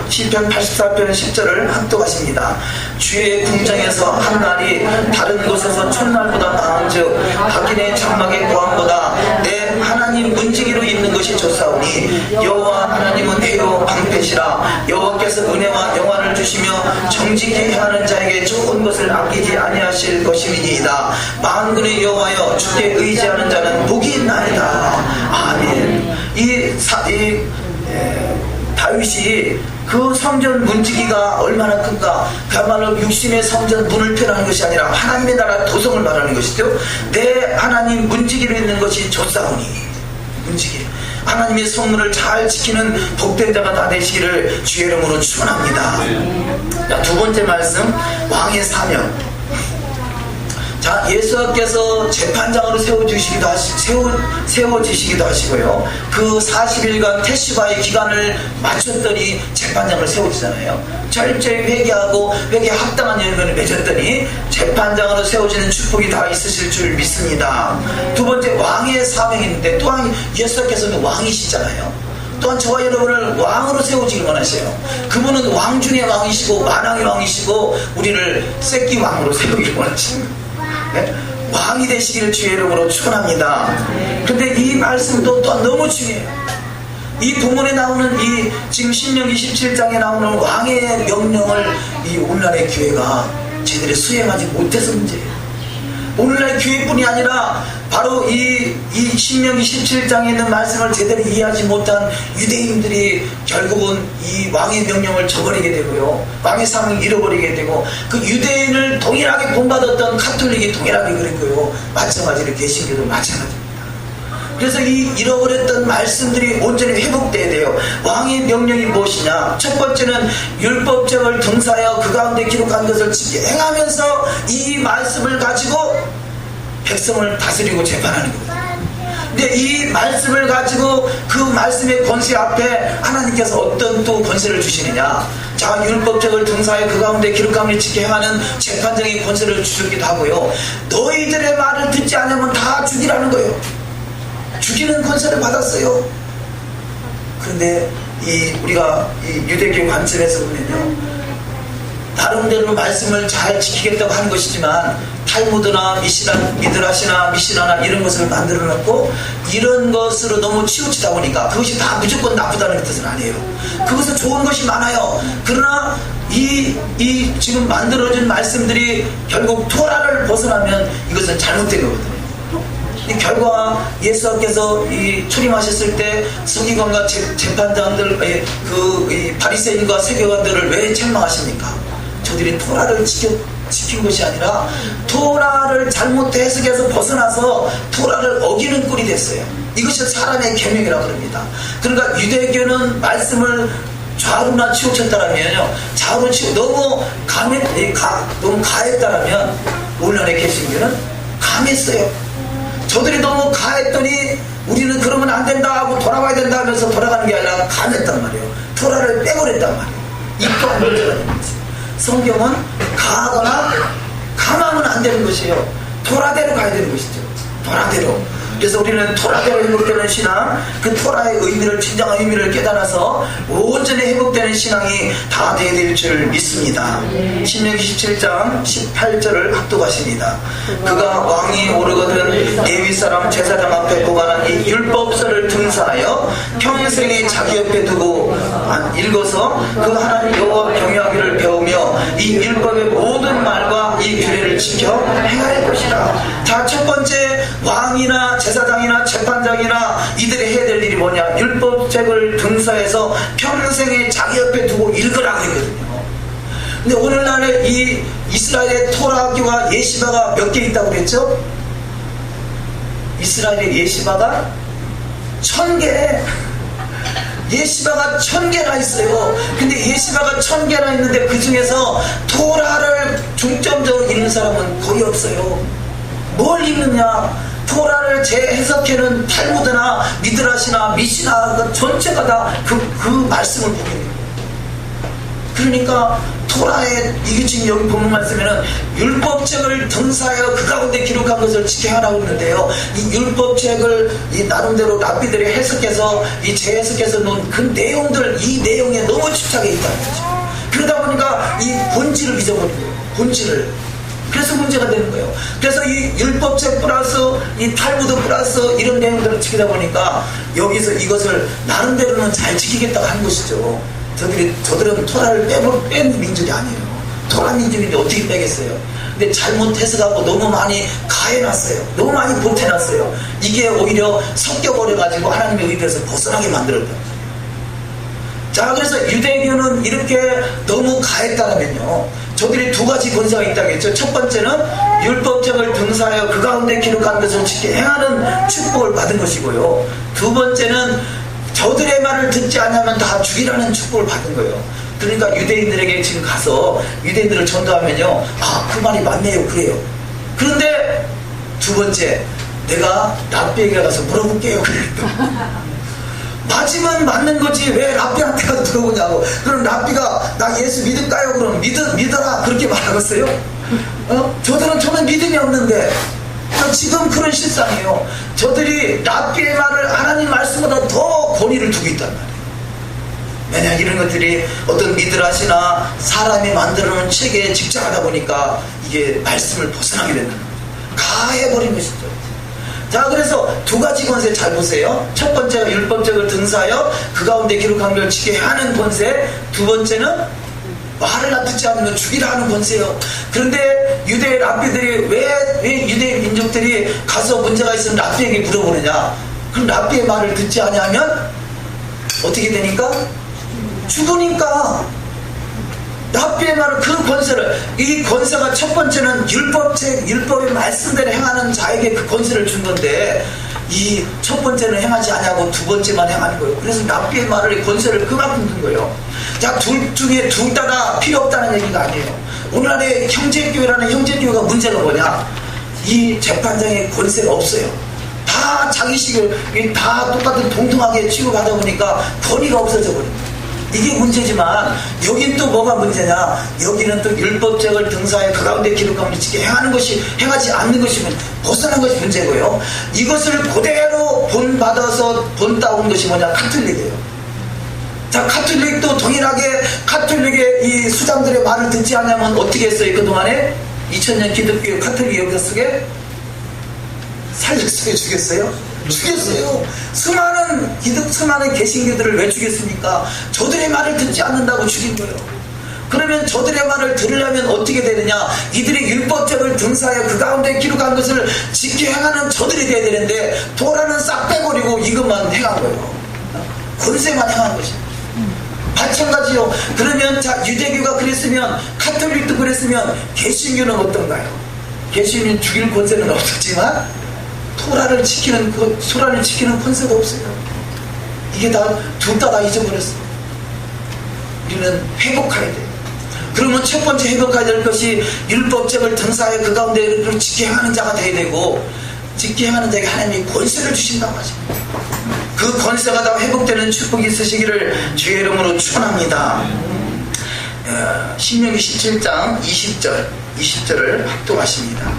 시편 84편 10절을 합독하십니다. 주의 궁정에서 한 날이 다른 곳에서 천날보다 나은즉 박인의 장막의 보암보다 내 하나님 문지기로 있는 것이 좋사오니 여호와 하나님은 해요 방패시라. 여호와께서 은혜와 영화를 주시며 정직히 행하는 자에게 좋은 것을 아끼지 아니하실 것임이니이다. 만군의 여호와여 주께 의지하는 자는 복이 있나이다. 아멘. 다윗이 그 성전 문지기가 얼마나 큰가. 그야말로 육신의 성전 문을 표현하는 것이 아니라 하나님의 나라 도성을 말하는 것이죠. 내 하나님 문지기로 있는 것이 좋사오니. 문지기, 하나님의 성문을 잘 지키는 복된 자가 다 되시기를 주의 이름으로 축원합니다. 자, 두 번째 말씀, 왕의 사명. 자, 예수께서 재판장으로 세워지시기도 하시고요. 그 40일간 테스바의 기간을 마쳤더니 재판장을 세워지잖아요. 철저히 회개하고 회개에 합당한 열매를 맺었더니 재판장으로 세워지는 축복이 다 있으실 줄 믿습니다. 두 번째, 왕의 사명인데 또한 예수께서는 왕이시잖아요. 또한 저와 여러분을 왕으로 세우기를 원하세요. 그분은 왕 중의 왕이시고 만왕의 왕이시고 우리를 새끼 왕으로 세우기를 원하십니다. 네? 왕이 되시기를 주의 이름으로 축원합니다. 그런데 이 말씀도 또 너무 중요해요. 이 본문에 나오는 이 지금 신명기 17장에 나오는 왕의 명령을 이 오늘날의 교회가 제대로 수행하지 못해서 문제예요. 오늘날 교회뿐이 아니라 바로 이 신명기 17장에 있는 말씀을 제대로 이해하지 못한 유대인들이 결국은 이 왕의 명령을 저버리게 되고요. 왕의 사명을 잃어버리게 되고 그 유대인을 동일하게 본받았던 카톨릭이 동일하게 그랬고요. 마찬가지로 개신교도 마찬가지입니다. 그래서 이 잃어버렸던 말씀들이 온전히 회복돼야 돼요. 왕의 명령이 무엇이냐? 첫 번째는 율법적을 등사하여 그 가운데 기록한 것을 행하면서 이 말씀을 가지고 백성을 다스리고 재판하는 겁니다. 근데 이 말씀을 가지고 그 말씀의 권세 앞에 하나님께서 어떤 또 권세를 주시느냐. 자, 율법책을 등사해 그 가운데 기록함을 지켜 행하는 재판장의 권세를 주시기도 하고요. 너희들의 말을 듣지 않으면 다 죽이라는 거예요. 죽이는 권세를 받았어요. 그런데 우리가 유대교 관점에서 보면요, 나름대로 말씀을 잘 지키겠다고 하는 것이지만 탈무드나 미드라시나 미시나나 이런 것을 만들어 놓고 이런 것으로 너무 치우치다 보니까 그것이 다 무조건 나쁘다는 뜻은 아니에요. 그것은 좋은 것이 많아요. 그러나 이 지금 만들어진 말씀들이 결국 토라를 벗어나면 이것은 잘못된 거거든요. 이 결과 예수님께서 출임하셨을 때 서기관과 재판장들, 바리새인과 세계관들을 왜 책망하십니까? 저들이 토라를 지킨 것이 아니라 토라를 잘못 해석해서 벗어나서 토라를 어기는 꼴이 됐어요. 이것이 사람의 계명이라고 합니다. 그러니까 유대교는 말씀을 좌우나 치우쳤다라면요, 좌우로 너무 너무 가했다라면 오늘날의 개신교는 강했어요. 저들이 너무 가했더니 우리는 그러면 안 된다 하고 돌아와야 된다 하면서 돌아가는 게 아니라 강했단 말이에요. 토라를 빼버렸단 말이에요. 이 또한 문제가 되는 거죠. 성경은 가하거나 강하면 안 되는 것이에요. 토라대로 가야 되는 것이죠. 토라대로. 그래서 우리는 토라대로 회복되는 신앙, 그 토라의 의미를, 진정한 의미를 깨달아서 온전히 회복되는 신앙이 다 되어야 될 줄 믿습니다. 신명기 17장 18절을 합독하십니다. 그가 왕이 오르거든 레위 사람 제사장 앞에 보관한 이 율법서를 등사하여 평생에 자기 옆에 두고 읽어서 그 하나님 여호와 경외하기를 배우며 이 율법의 모든 말과 이 규례를 지켜 행할 것이다. 자, 첫 번째, 왕이나 제사장이나 재판장이나 이들이 해야 될 일이 뭐냐? 율법책을 등사해서 평생에 자기 옆에 두고 읽으라고 했거든요. 근데 오늘날에 이 이스라엘의 토라학교가 예시바가 몇 개 있다고 그랬죠? 이스라엘의 예시바가 1000개. 예시바가 1000개나 있어요. 근데 예시바가 1000개나 있는데 그 중에서 토라를 중점적으로 읽는 사람은 거의 없어요. 뭘 읽느냐? 토라를 재해석해는 탈무드나 미드라시나 미시나 그 전체가 다 그 말씀을 보게 돼요. 그러니까 토라에 이게 지금 여기 본문 말씀에는 율법책을 등사하여 그 가운데 기록한 것을 지켜하라고 했는데요. 이 율법책을 이 나름대로 랍비들이 해석해서 이 재해석해서 놓은 그 내용들, 이 내용에 너무 집착해 있다는 거죠. 그러다 보니까 이 본질을 잊어버린 거예요. 본질을. 그래서 문제가 되는 거예요. 그래서 이 율법책 플러스 이 탈무드 플러스 이런 내용들을 지키다 보니까 여기서 이것을 나름대로는 잘 지키겠다고 하는 것이죠. 저들은 토라를 뺀 민족이 아니에요. 토라 민족인데 어떻게 빼겠어요? 근데 잘못 해석하고 너무 많이 가해놨어요. 너무 많이 보태놨어요. 이게 오히려 섞여버려가지고 하나님의 의도에서 벗어나게 만들었다. 자, 그래서 유대교는 이렇게 너무 가했다면요, 저들이 두 가지 권세가 있다고 했죠. 첫 번째는 율법책을 등사하여 그 가운데 기록한 것을 지켜 행하는 축복을 받은 것이고요. 두 번째는 저들의 말을 듣지 않으면 다 죽이라는 축복을 받은 거예요. 그러니까 유대인들에게 지금 가서 유대인들을 전도하면요, 아, 그 말이 맞네요, 그래요. 그런데 두 번째, 내가 랍비에게 가서 물어볼게요, 그랬더니 맞으면 맞는 거지 왜 랍비한테 가서 들어보냐고. 그럼 랍비가 나 예수 믿을까요? 그럼 믿어라 그렇게 말하겠어요? 저들은 처음에 믿음이 없는데 지금 그런 실상이에요. 저들이 랍비의 말을 하나님 말씀보다 더 권위를 두고 있단 말이에요. 왜냐, 이런 것들이 어떤 미드라시나 사람이 만들어놓은 책에 집착하다 보니까 이게 말씀을 벗어나게 된다는 거죠. 가해버린 것이죠. 자, 그래서 두 가지 권세 잘 보세요. 첫 번째가 율법책을 등사하여 그 가운데 기록한 걸 지게 하는 권세. 두 번째는 말을 듣지 않으면 죽이라 하는 권세예요. 그런데 유대 랍비들이 왜 유대 민족들이 가서 문제가 있으면 랍비에게 물어보느냐? 그럼 랍비의 말을 듣지 않으면 어떻게 되니까? 죽으니까. 랍비의 말을, 그 권세를, 이 권세가 첫 번째는 율법의 말씀대로 행하는 자에게 그 권세를 준 건데, 이 첫 번째는 행하지 않냐고 두 번째만 행하는 거예요. 그래서 랍비의 말을, 권세를 그만큼 준 거예요. 자, 둘 중에 둘 다 필요 없다는 얘기가 아니에요. 오늘날의 형제교회라는 형제교회가 문제가 뭐냐? 이 재판장의 권세가 없어요. 다 자기식을 다 똑같은 동등하게 취급하다 보니까 권위가 없어져 버립니다. 이게 문제지만 여긴 또 뭐가 문제냐, 여기는 또 율법적을 등사해 그 가운데 기록함을 지켜 행하지 않는 것이 벗어난 것이 문제고요. 이것을 그대로 본받아서 본따온 것이 뭐냐, 카톨릭이에요. 자, 카톨릭도 동일하게 카톨릭의 이 수장들의 말을 듣지 않으면 어떻게 했어요? 그동안에 2000년 기독교 카톨릭 역사 속에 살렸어요? 죽였어요? 죽였어요. 수많은 개신교들을 왜 죽였습니까? 저들의 말을 듣지 않는다고 죽인 거예요. 그러면 저들의 말을 들으려면 어떻게 되느냐, 이들이 율법적을 등사하여 그 가운데 기록한 것을 지켜 행하는 저들이 돼야 되는데 토라는 싹 빼버리고 이것만 행한 거예요. 권세만 행한 것이에요. 마찬가지요. 그러면 자, 유대교가 그랬으면, 카톨릭도 그랬으면 개신교는 어떤가요? 개신교는 죽일 권세는 없었지만 토라를 지키는 권세가 없어요. 이게 다 둘 다 잊어버렸어. 우리는 회복해야 돼요. 그러면 첫 번째 회복해야 될 것이 율법적을 등사해 그 가운데 지켜 행하는 자가 돼야 되고, 지켜 행하는 자에게 하나님이 권세를 주신다고 하죠. 그 권세가 다 회복되는 축복이 있으시기를 주의 이름으로 축원합니다. 신명기 17장 20절을 합독하십니다.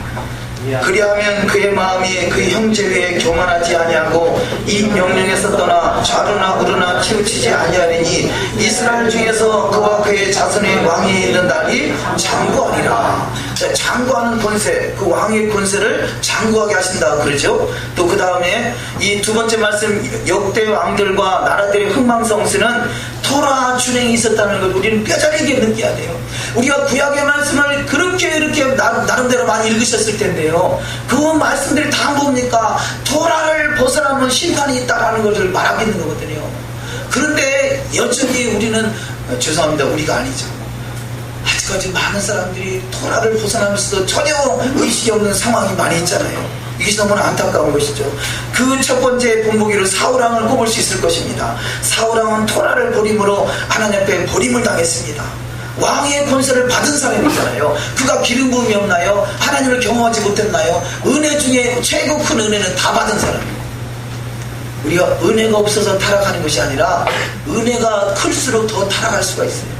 그리하면 그의 마음이 그의 형제 위에 교만하지 아니하고 이 명령에서 떠나 좌로나 우로나 치우치지 아니하리니 이스라엘 중에서 그와 그의 자손의 왕이 있는 날이 장구하리라. 장구하는 권세, 그 왕의 권세를 장구하게 하신다 그러죠. 또 그 다음에 이 두 번째 말씀, 역대 왕들과 나라들의 흥망성쇠는 토라 준행이 있었다는 걸 우리는 뼈저리게 느껴야 돼요. 우리가 구약의 말씀을 그렇게 이렇게 나름대로 많이 읽으셨을 텐데요, 그 말씀들이 다 뭡니까? 토라를 벗어나면 심판이 있다라는 것을 말하고 있는 거거든요. 그런데 여전히 우리는, 죄송합니다, 우리가 아니죠, 아직까지 많은 사람들이 토라를 벗어나면서도 전혀 의식이 없는 상황이 많이 있잖아요. 이것이 너무나 안타까운 것이죠. 그 첫 번째 본보기로 사울왕을 꼽을 수 있을 것입니다. 사울왕은 토라를 버림으로 하나님 앞에 버림을 당했습니다. 왕의 권세를 받은 사람이잖아요. 그가 기름 부음이 없나요? 하나님을 경험하지 못했나요? 은혜 중에 최고 큰 은혜는 다 받은 사람이에요. 우리가 은혜가 없어서 타락하는 것이 아니라 은혜가 클수록 더 타락할 수가 있어요.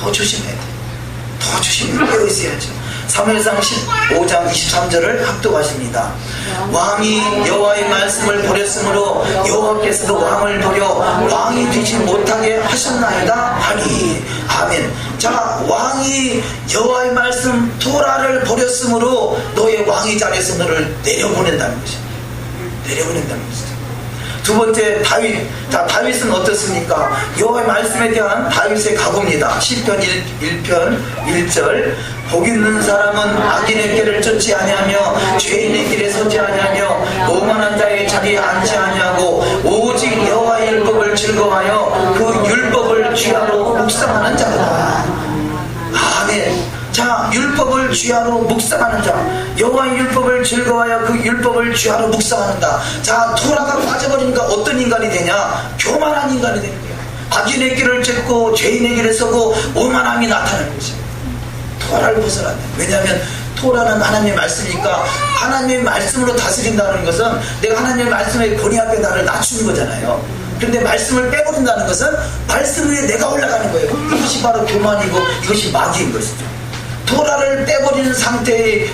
더 조심해야 돼요. 더 조심히 깨어 있어야죠. 사무엘상 15장 23절을 합독하십니다. 왕이 여호와의 말씀을 버렸으므로 여호와께서도 왕을 버려 왕이 되지 못하게 하셨나이다 하니. 아멘. 자, 왕이 여호와의 말씀 토라를 버렸으므로 너의 왕의 자리에서 너를 내려보낸다는 것이죠. 내려보낸다는 것이죠. 두 번째, 다윗. 자, 다윗은 어떻습니까? 여호와의 말씀에 대한 다윗의 각오입니다. 시편 1편 1절. 복 있는 사람은 악인의 길을 쫓지 아니하며 죄인의 길에 서지 아니하며 오만한 자의 자리에 앉지 아니하고 오직 여호와의 율법을 즐거워하여 그 율법을 주야로 묵상하는 자다. 아멘. 자, 율법을 주야로 묵상하는 자, 여호와의 율법을 즐거워하여 그 율법을 주야로 묵상하는다. 자, 토라가 빠져버리니까 어떤 인간이 되냐? 교만한 인간이 되는 거예요. 악인의 길을 쫓고 죄인의 길에 서고 오만함이 나타나는 거죠. 토라를 벗어났네. 왜냐하면 토라는 하나님의 말씀이니까 하나님의 말씀으로 다스린다는 것은 내가 하나님의 말씀의 권위 앞에 나를 낮추는 거잖아요. 그런데 말씀을 빼버린다는 것은 말씀 위에 내가 올라가는 거예요. 이것이 바로 교만이고 이것이 마귀인 것이죠. 토라를 빼버리는 상태의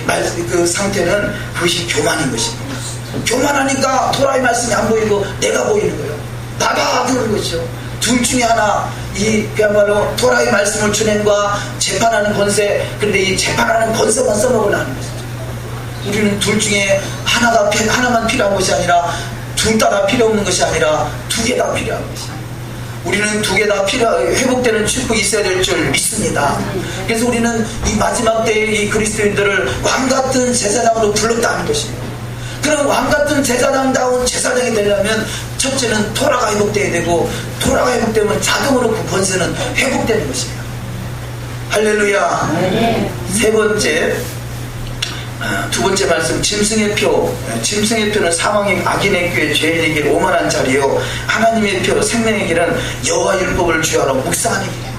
그 상태는 그것이 교만인 것입니다. 교만하니까 토라의 말씀이 안 보이고 내가 보이는 거예요. 나가 그런 것이죠. 둘 중에 하나, 이 그야말로 토라의 말씀을 준행과 재판하는 권세, 그런데 이 재판하는 권세만 써먹으려는 것이죠. 우리는 둘 중에 하나만 필요한 것이 아니라 둘 다 필요 없는 것이 아니라 두 개 다 필요한 것이죠. 우리는 두 개 다 회복되는 축복이 있어야 될 줄 믿습니다. 그래서 우리는 이 마지막 때에 이 그리스도인들을 왕같은 제사장으로 불렀다는 것입니다. 그럼 왕같은 제사장다운 제사장이 되려면 첫째는 토라가 회복돼야 되고, 토라가 회복되면 자동으로 그 권세는 회복되는 것이에요. 할렐루야. 세 번째, 두 번째 말씀, 짐승의 표. 짐승의 표는 사망의 악인의 길, 죄인의 길, 오만한 자리요, 하나님의 표, 생명의 길은 여호와 율법을 주야로 묵상하는 길이에요.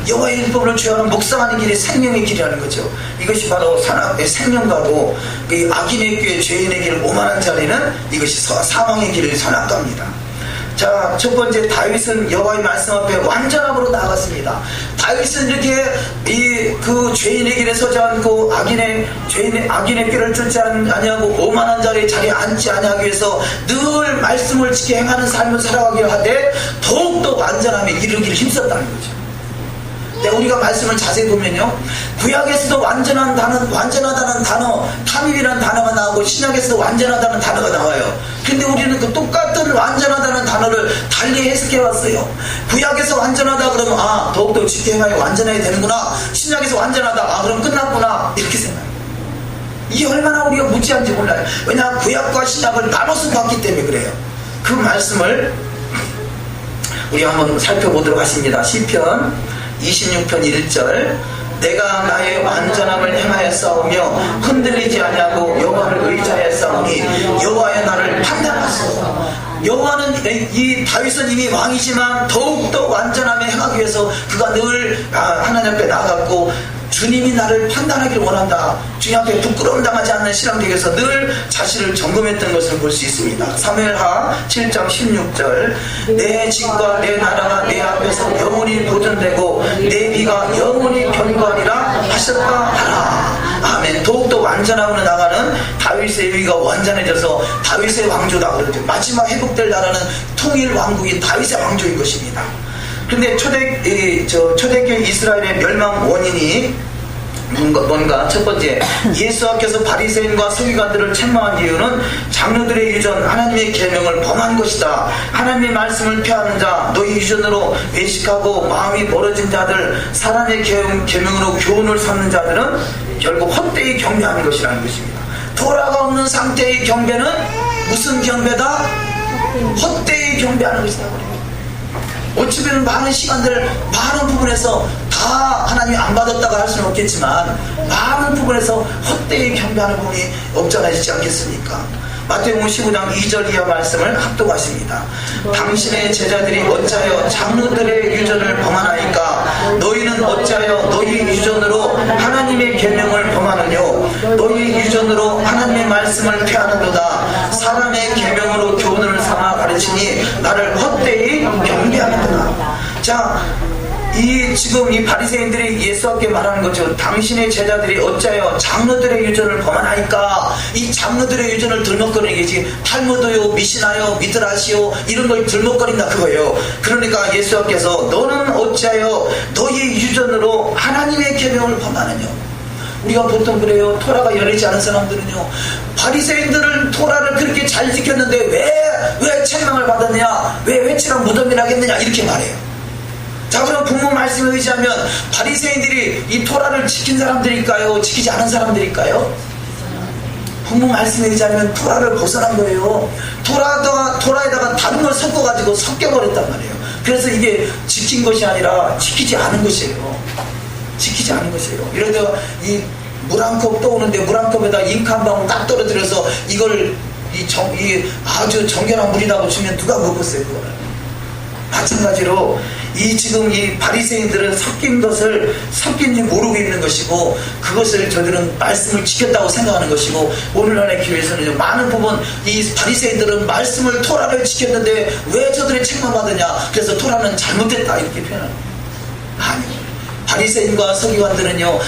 여호와의 율법을 죄하는 묵상하는 길이 생명의 길이라는 거죠. 이것이 바로 생명가고 악인의 꾀 죄인의 길을 오만한 자리는 이것이 사망의 길을 선악가입니다. 자, 첫 번째, 다윗은 여호와의 말씀 앞에 완전함으로 나아갔습니다. 다윗은 이렇게 그 죄인의 길에 서지 않고 악인의 길을 쫓지 아니하고 오만한 자리에 앉지 아니하기 위해서 늘 말씀을 지켜 행하는 삶을 살아가기를 하되 더욱더 완전함에 이르기를 힘썼다는 거죠. 우리가 말씀을 자세히 보면요, 구약에서도 완전하다는 단어, 탐입이라는 단어가 나오고 신약에서도 완전하다는 단어가 나와요. 근데 우리는 그 똑같은 완전하다는 단어를 달리 해석해 왔어요. 구약에서 완전하다 그러면 더욱더 지켜 행하여 완전해야 되는구나. 신약에서 완전하다, 그럼 끝났구나, 이렇게 생각해요. 이게 얼마나 우리가 무지한지 몰라요. 왜냐하면 구약과 신약을 나눠서 봤기 때문에 그래요. 그 말씀을 우리 한번 살펴보도록 하십니다. 시편 26편 1절, 내가 나의 완전함을 행하여 싸우며 흔들리지 아니하고 여호와를 의지하여 싸우니 여호와여 나를 판단하소서. 여호와는 이 다윗은 이미 왕이지만 더욱더 완전함에 행하기 위해서 그가 늘 하나님 앞에 나아갔고, 주님이 나를 판단하길 원한다. 주님 앞에 부끄러움 당하지 않는 신앙되기 위해서 늘 자신을 점검했던 것을 볼 수 있습니다. 사무엘하 7장 16절, 내 집과 내 나라가 내 앞에서 영원히 보존되고 내 비가 영원히 견고하리라 하셨다 하라. 아멘. 더욱더 완전함으로 나가는 다윗의 위가 완전해져서 다윗의 왕조다 그러죠. 마지막 회복될 나라는 통일 왕국인 다윗의 왕조인 것입니다. 근데 초대교회 이스라엘의 멸망 원인이 뭔가? 첫 번째, 예수께서 바리새인과 서기관들을 책망한 이유는 장로들의 유전, 하나님의 계명을 범한 것이다. 하나님의 말씀을 폐하는 자, 너희 유전으로 외식하고 마음이 멀어진 자들, 사람의 계명으로 교훈을 삼는 자들은 결국 헛되이 경배하는 것이라는 것입니다. 토라가 없는 상태의 경배는 무슨 경배다? 헛되이 경배하는 것이다. 어찌 보면 많은 시간들, 많은 부분에서 다 하나님이 안 받았다고 할 수는 없겠지만 많은 부분에서 헛되이 경배하는 부분이 없잖아지지 않겠습니까? 마태복음 15장 2절 이하 말씀을 합독하십니다. 당신의 제자들이 어찌하여 장로들의 유전을 범하나이까? 너희는 어찌하여 너희 유전으로 하나님의 계명을 범하느뇨? 너희 유전으로 하나님의 말씀을 폐하는도다. 사람의 계명으로 교훈을 삼아 가르치니 나를 헛되이 경배하는도다. 자, 지금 이 바리새인들이 예수께 말하는 거죠. 당신의 제자들이 어찌하여 장로들의 유전을 범하나이까? 이 장로들의 유전을 들먹거리는 게 탈무드요, 미시나요, 미드라시요 이런 걸 들먹거린다 그거예요. 그러니까 예수께서 너는 어찌하여 너희 유전으로 하나님의 계명을 범하느냐? 우리가 보통 그래요. 토라가 열리지 않은 사람들은요, 바리새인들은 토라를 그렇게 잘 지켰는데 왜 책망을 받았느냐, 왜 회칠한 무덤이나 했느냐 이렇게 말해요. 자, 그럼 본문 말씀에 의지하면 바리새인들이 이 토라를 지킨 사람들일까요? 지키지 않은 사람들일까요? 본문 말씀에 의지하면 토라를 벗어난 거예요. 토라에다가 다른 걸 섞여버렸단 말이에요. 그래서 이게 지킨 것이 아니라 지키지 않은 것이에요. 지키지 않은 것이에요. 이럴 때 이 물 한 컵 떠오는데 물 한 컵에다 잉크 한 방울 딱 떨어뜨려서 이걸 아주 정결한 물이라고 주면 누가 먹었어요, 그걸? 마찬가지로 지금 이 바리새인들은 섞인지 모르고 있는 것이고, 그것을 저들은 말씀을 지켰다고 생각하는 것이고, 오늘날의 교회에서는 많은 부분 이 바리새인들은 말씀을 토라를 지켰는데 왜 저들이 책망받느냐, 그래서 토라는 잘못됐다 이렇게 표현합니다. 아니요. 바리새인과 서기관들은요,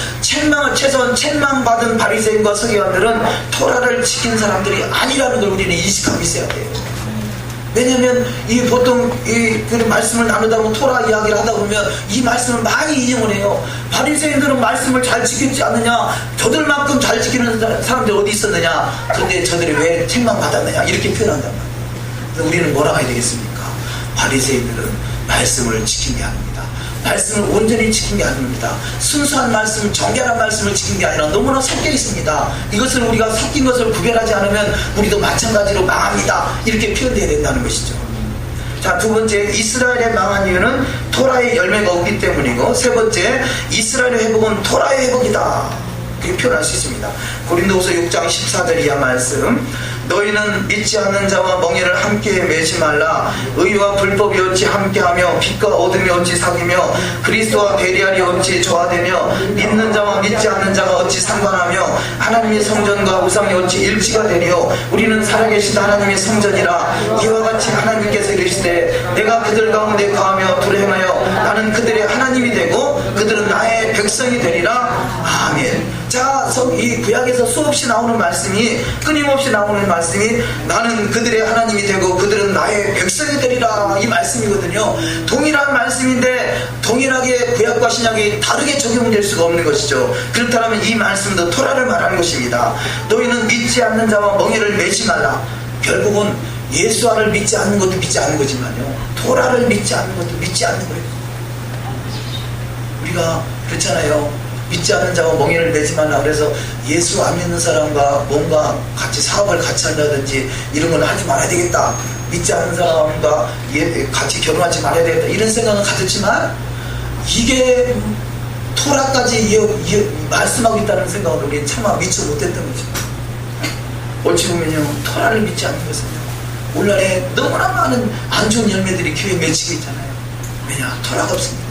최소한 책망받은 바리새인과 서기관들은 토라를 지킨 사람들이 아니라는 걸 우리는 인식하고 있어야 돼요. 왜냐면 보통 그 말씀을 나누다 보면 토라 이야기를 하다 보면 이 말씀을 많이 인용을 해요. 바리새인들은 말씀을 잘 지켰지 않느냐, 저들만큼 잘 지키는 사람들이 어디 있었느냐, 그런데 저들이 왜 책망받았느냐 이렇게 표현한단 말이에요. 그래서 우리는 뭐라고 해야 되겠습니까? 바리새인들은 말씀을 지킨 게 아닙니다. 말씀을 온전히 지킨 게 아닙니다. 순수한 말씀, 정결한 말씀을 지킨 게 아니라 너무나 섞여 있습니다. 이것을 우리가 섞인 것을 구별하지 않으면 우리도 마찬가지로 망합니다. 이렇게 표현되어야 된다는 것이죠. 자, 두 번째, 이스라엘의 망한 이유는 토라의 열매가 없기 때문이고, 세 번째, 이스라엘의 회복은 토라의 회복이다. 그렇게 표현할 수 있습니다. 고린도후서 6장 14절 이하 말씀, 너희는 믿지 않는 자와 멍에를 함께 매지 말라. 의와 불법이 어찌 함께하며 빛과 어둠이 어찌 사귀며 그리스도와 베리알이 어찌 조화되며 믿는 자와 믿지 않는 자가 어찌 상관하며 하나님의 성전과 우상이 어찌 일치가 되리요. 우리는 살아계신 하나님의 성전이라. 이와 같이 하나님께서 이르시되 내가 그들 가운데 거하며 둘을 행하여 나는 그들의 하나님이 되고 그들은 나의 백성이 되리라. 아멘. 자, 이 구약에서 수없이 나오는 말씀이, 끊임없이 나오는 말씀이 나는 그들의 하나님이 되고 그들은 나의 백성이 되리라, 이 말씀이거든요. 동일한 말씀인데 동일하게 구약과 신약이 다르게 적용될 수가 없는 것이죠. 그렇다면 이 말씀도 토라를 말하는 것입니다. 너희는 믿지 않는 자와 멍에를 매지 말라. 결국은 예수와를 믿지 않는 것도 믿지 않는 거지만요, 토라를 믿지 않는 것도 믿지 않는 거예요. 우리가 그렇잖아요. 믿지 않는 자와 멍에를 매지 말라. 그래서 예수 안 믿는 사람과 뭔가 같이 사업을 같이 한다든지 이런 건 하지 말아야 되겠다. 믿지 않는 사람과 같이 결혼하지 말아야 되겠다. 이런 생각은 가졌지만 이게 토라까지 말씀하고 있다는 생각을 우리는 차마 미처 못했던 거죠. 어찌 보면요, 토라를 믿지 않는 것은요, 오늘날에 너무나 많은 안 좋은 열매들이 교회에 맺히고 있잖아요. 왜냐? 토라가 없습니다.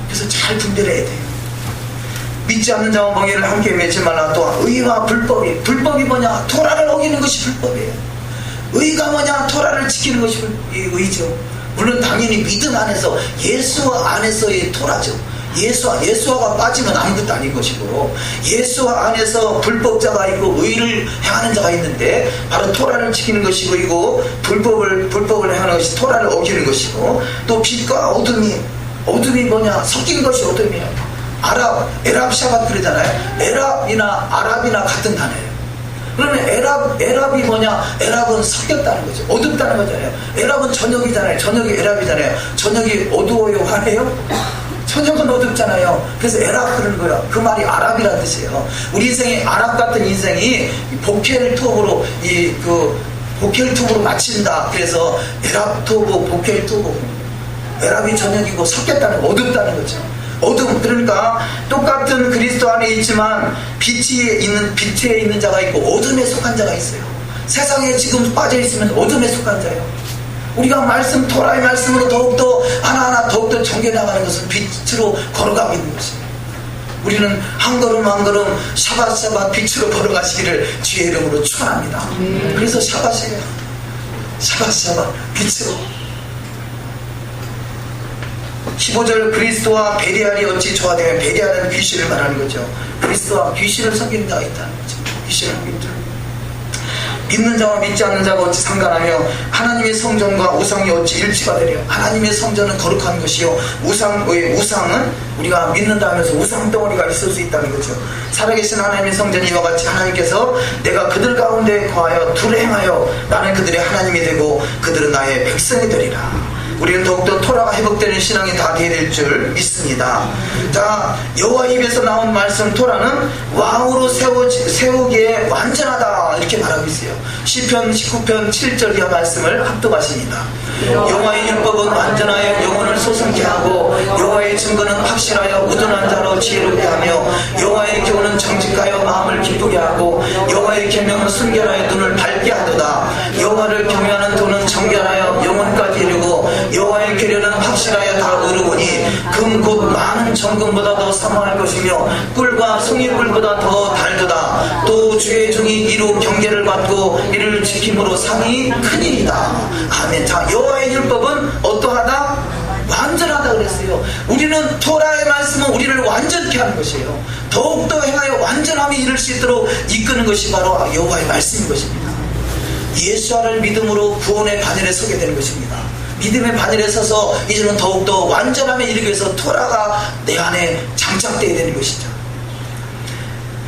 그래서 잘 분별해야 돼요. 믿지 않는 자와 멍에를 함께 매지 말라. 또한 의와 불법이 뭐냐? 토라를 어기는 것이 불법이에요. 의가 뭐냐? 토라를 지키는 것이 의죠. 물론 당연히 믿음 안에서, 예수 안에서의 토라죠. 예수와가 빠지면 아무것도 아닌 것이고, 예수와 안에서 불법자가 있고 의를 행하는 자가 있는데 바로 토라를 지키는 것이 의고, 불법을 행하는 것이 토라를 어기는 것이고, 또 빛과 어둠이 뭐냐? 섞인 것이 어둠이에요. 에랍 샤밧 그러잖아요. 에랍이나 아랍이나 같은 단어예요. 그러면 에랍이 뭐냐? 에랍은 섞였다는 거죠. 어둡다는 거잖아요. 에랍은 저녁이잖아요. 저녁이 에랍이잖아요. 저녁이 어두워요, 환해요? 저녁은 어둡잖아요. 그래서 에랍 그러는 거예요. 그 말이 아랍이라는 뜻이에요. 우리 인생이 아랍 같은 인생이 복헬 톱으로 마친다. 그래서 에랍 토브, 복헬 토브. 에랍이 저녁이고 섞였다는 거, 어둡다는 거죠. 어둠, 그러니까 똑같은 그리스도 안에 있지만 빛에 있는 자가 있고 어둠에 속한 자가 있어요. 세상에 지금 빠져 있으면 어둠에 속한 자예요. 우리가 토라의 말씀으로 더욱더 하나하나 더욱더 정겨나가는 것은 빛으로 걸어가고 있는 것입니다. 우리는 한 걸음 한 걸음 샤밧 빛으로 걸어가시기를 주의 이름으로 축원합니다. 그래서 샤밧이에요. 샤밧 빛으로. 15절 그리스도와 베리알이 어찌 조화되면, 베리알은 귀신을 말하는 거죠. 그리스도와 귀신을 섬기는 자가 있다는 거죠. 귀신을 섬기는 자. 믿는 자와 믿지 않는 자가 어찌 상관하며 하나님의 성전과 우상이 어찌 일치가 되려. 하나님의 성전은 거룩한 것이요, 우상은 우리가 믿는다 하면서 우상덩어리가 있을 수 있다는 거죠. 살아계신 하나님의 성전이 이와 같이 하나님께서 내가 그들 가운데 거하여 둘을 행하여 나는 그들의 하나님이 되고 그들은 나의 백성이 되리라. 우리는 더욱더 토라가 회복되는 신앙이 다 되어야 될 줄 믿습니다. 자, 여호와 입에서 나온 말씀 토라는 왕으로 세우기에 완전하다, 이렇게 말하고 있어요. 시편 19편 7절 이하 말씀을 합독하십니다. 여호와의 율법은 완전하여 영혼을 소성케 하고 여호와의 증거는 확실하여 우둔한 자로 지혜롭게 하며 여호와의 교훈은 정직하여 마음을 기쁘게 하고 여호와의 계명은 순결하여 눈을 밝게 하도다. 여호와를 경외하는 도는 정결하여 영혼까지 이르고 여호와의 계례는 확실하여 다 이루오니 금 곧 많은 정금보다 더 사모할 것이며 꿀과 송이꿀보다 더 달도다. 또 주의 종이 이루 경계를 받고 이를 지킴으로 상이 크니이다. 아멘. 자, 여호와의 율법은 어떠하다? 완전하다 그랬어요. 우리는 토라의 말씀은 우리를 완전케 하는 것이에요. 더욱더 행하여 완전함에 이를 수 있도록 이끄는 것이 바로 여호와의 말씀인 것입니다. 예수를 믿음으로 구원의 바늘에 서게 되는 것입니다. 믿음의 바늘에 서서 이제는 더욱더 완전함에 이르기 위해서 토라가 내 안에 장착되어야 되는 것이죠.